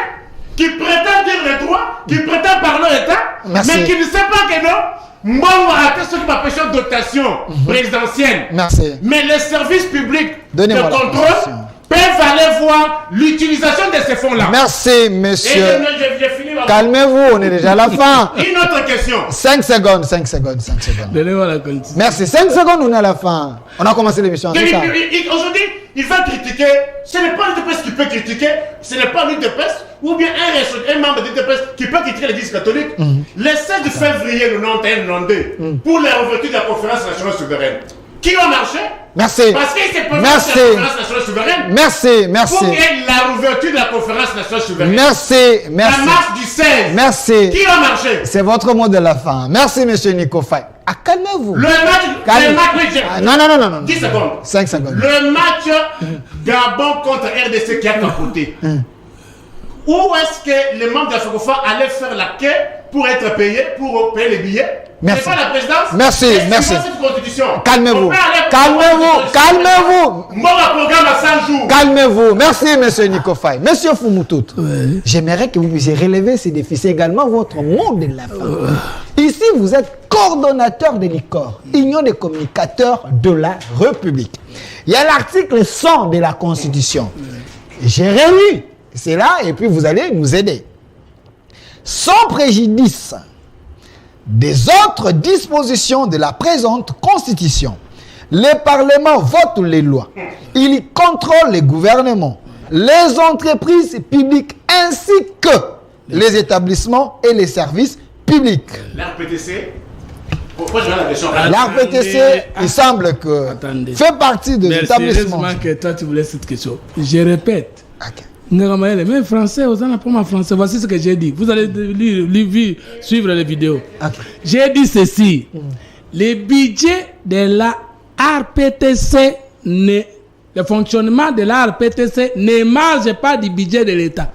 qui prétend dire les droits, qui prétend parler l'État, mais qui ne sait pas que non, Mbongo a fait ce qu'on appelle une dotation présidentielle. Merci. Mais les services publics de contrôle peuvent aller voir l'utilisation de ces fonds-là. Merci, monsieur. Et calmez-vous, on est déjà à la fin. Une autre question. 5 secondes, 5 secondes, 5 secondes. Donnez-moi la condition. Merci, 5 secondes, on est à la fin. On a commencé l'émission. Aujourd'hui, il va critiquer. Ce n'est pas l'UDPS qui peut critiquer. Ce n'est pas l'UDPS ou bien un membre de l'UDPS qui peut critiquer l'Église catholique. Le 16 février 91-92, pour la réouverture de la conférence nationale souveraine. Qui a marché? Merci. Parce qu'il s'est posé la conférence nationale souveraine. Merci, merci. Pour qu'il y ait la réouverture de la conférence nationale souveraine. Merci, merci. La marche du 16. Merci. Qui a marché? C'est votre mot de la fin. Merci, monsieur Nico Faye. Ah, calmez-vous. Le match. Non. 10 secondes. 5 secondes. Le match Gabon contre RDC qui a capoté. Où est-ce que les membres de la FECOFA allaient faire la queue pour être payés, pour payer les billets? Merci. C'est pas la présidence? Merci, merci. Cette constitution. Calmez-vous. Calmez-vous. Moi, le programme à 100 jours. Calmez-vous. Merci, monsieur Nico Faye. Monsieur Fumutout, j'aimerais que vous puissiez relever ces défis. C'est également votre mot de la fin. Ici, vous êtes coordonnateur de l'ICOR, Union des communicateurs de la République. Il y a l'article 100 de la Constitution. J'ai relu. C'est là, et puis vous allez nous aider. Sans préjudice des autres dispositions de la présente Constitution, le Parlement vote les lois. Il contrôle les gouvernements, les entreprises publiques ainsi que les établissements et les services publics. L'RPTC, pourquoi je vais la question? L'RPTC, il semble que fait partie de l'établissement. Sérieusement que toi tu voulais cette question. Je répète. Okay. Même français, aux gens pas français. Voici ce que j'ai dit. Vous allez suivre les vidéos. Okay. J'ai dit ceci. Le budget de la RPTC, le fonctionnement de la RPTC ne marche pas du budget de l'État.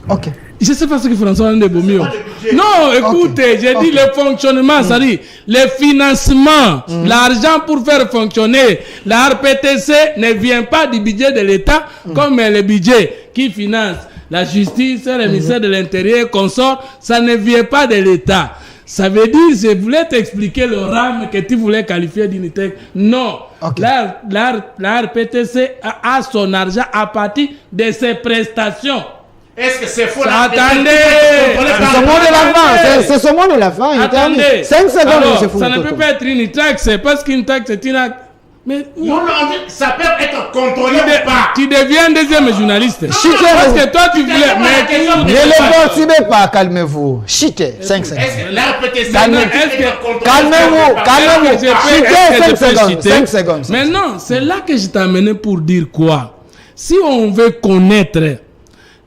Ok. Je ne sais pas ce que François de Bomio. Non, écoutez, j'ai dit le fonctionnement, c'est-à-dire le financement, l'argent pour faire fonctionner. La RPTC ne vient pas du budget de l'État comme le budget qui finance la justice, le ministère de l'Intérieur, consort, ça ne vient pas de l'État. Ça veut dire, je voulais t'expliquer le RAM que tu voulais qualifier d'unité. Non. Okay. La RPTC a son argent à partir de ses prestations. Est-ce que c'est faux? Attendez! C'est ce mot de la fin. C'est ce mot de la fin. Attendez. 5 secondes, alors, ça ne peut pas être une taxe, parce qu'une taxe est une acte. Mais non, ça peut être contrôlé ou pas. Tu deviens deuxième journaliste. Parce que toi, tu voulais. Ne le motivez pas, calmez-vous. Chité, 5 secondes. Calmez-vous. Chité, 5 secondes. Maintenant, c'est là que je t'ai amené pour dire quoi? Si on veut connaître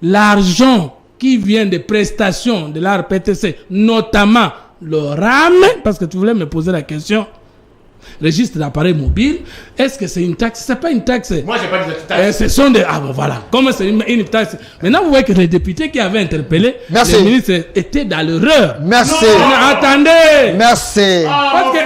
l'argent qui vient des prestations de la RPTC, notamment le RAM, parce que tu voulais me poser la question, registre d'appareil mobile, est-ce que c'est une taxe? C'est pas une taxe. Moi, j'ai pas dit taxe. Ce sont des... Ah bon, voilà. Comme c'est une taxe. Maintenant, vous voyez que les députés qui avaient interpellé, merci, les ministres étaient dans l'erreur. Merci. Non, attendez. Merci. Mon frère,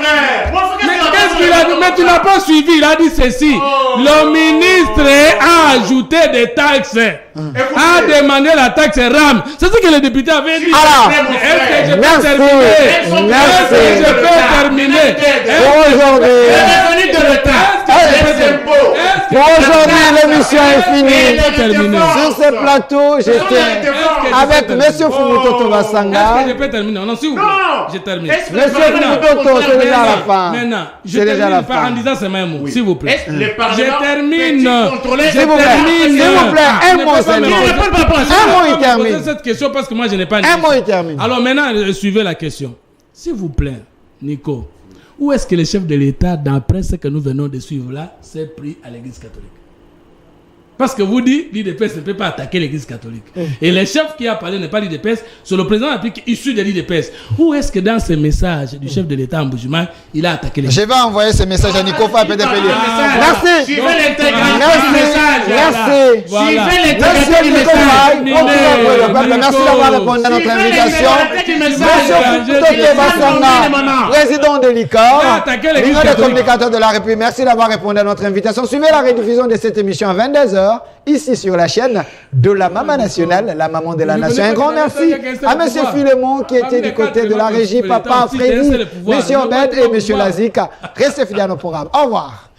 mais qu'est-ce Qu'est-ce qu'il a dit? Mais tu n'as pas suivi. Il a dit ceci. Le ministre a ajouté des taxes. A demandé la taxe RAM. C'est ce que le député avait dit. Alors, est-ce que je peux merci. terminer? Est-ce que je peux terminer? Pour aujourd'hui. Revenu de l'État. Pour aujourd'hui, l'émission est finie. terminer? Sur ce plateau, j'étais avec M. Fumutoto Basanga. Est-ce que je peux terminer? Non, s'il vous plaît. Non. Je termine. M. Fumutoto, c'est déjà la fin. Maintenant, je C'est déjà la termine fin. en disant ces mêmes mots, s'il vous plaît. Est-ce que le Parlement Je termine. peut-il contrôler Je S'il vous plaît, termine. s'il vous plaît, un Je ne mot peux pas seulement. me poser- Il répond pas pour je un ne mot, peux il pas me termine. poser cette question parce que moi, je n'ai pas Un mot, il termine. Alors maintenant, suivez la question. S'il vous plaît, Nico, où est-ce que le chef de l'État, d'après ce que nous venons de suivre là, s'est pris à l'Église catholique? Parce que vous dites, l'IDPS ne peut pas attaquer l'Église catholique. Et le chef qui a parlé n'est pas l'IDPS, c'est le président de la République issu de l'IDPS. Où est-ce que dans ce message du chef de l'État en Bujuman, il a attaqué l'Église? Je vais envoyer ce message à Nico Fa PDP. Merci. Suivez l'intégralité Merci. du message. Merci. Voilà. Suivez Monsieur l'intégralité du Nico message. Faye, merci d'avoir répondu à notre Suivez invitation. l'intégralité du Monsieur message. Fumutoto Basanga, président de l'ICOR, attaqué l'Église l'Union des catholique. communicateurs de la République, merci d'avoir répondu à notre invitation. Suivez la rediffusion de cette émission à 22h, ici sur la chaîne de la Maman Nationale, la maman de la nation. Un grand merci à M. Philemon qui était du côté de la régie, Papa Frédéric, M. Obed et M. Lazika. Restez fidèles au programme. Au revoir.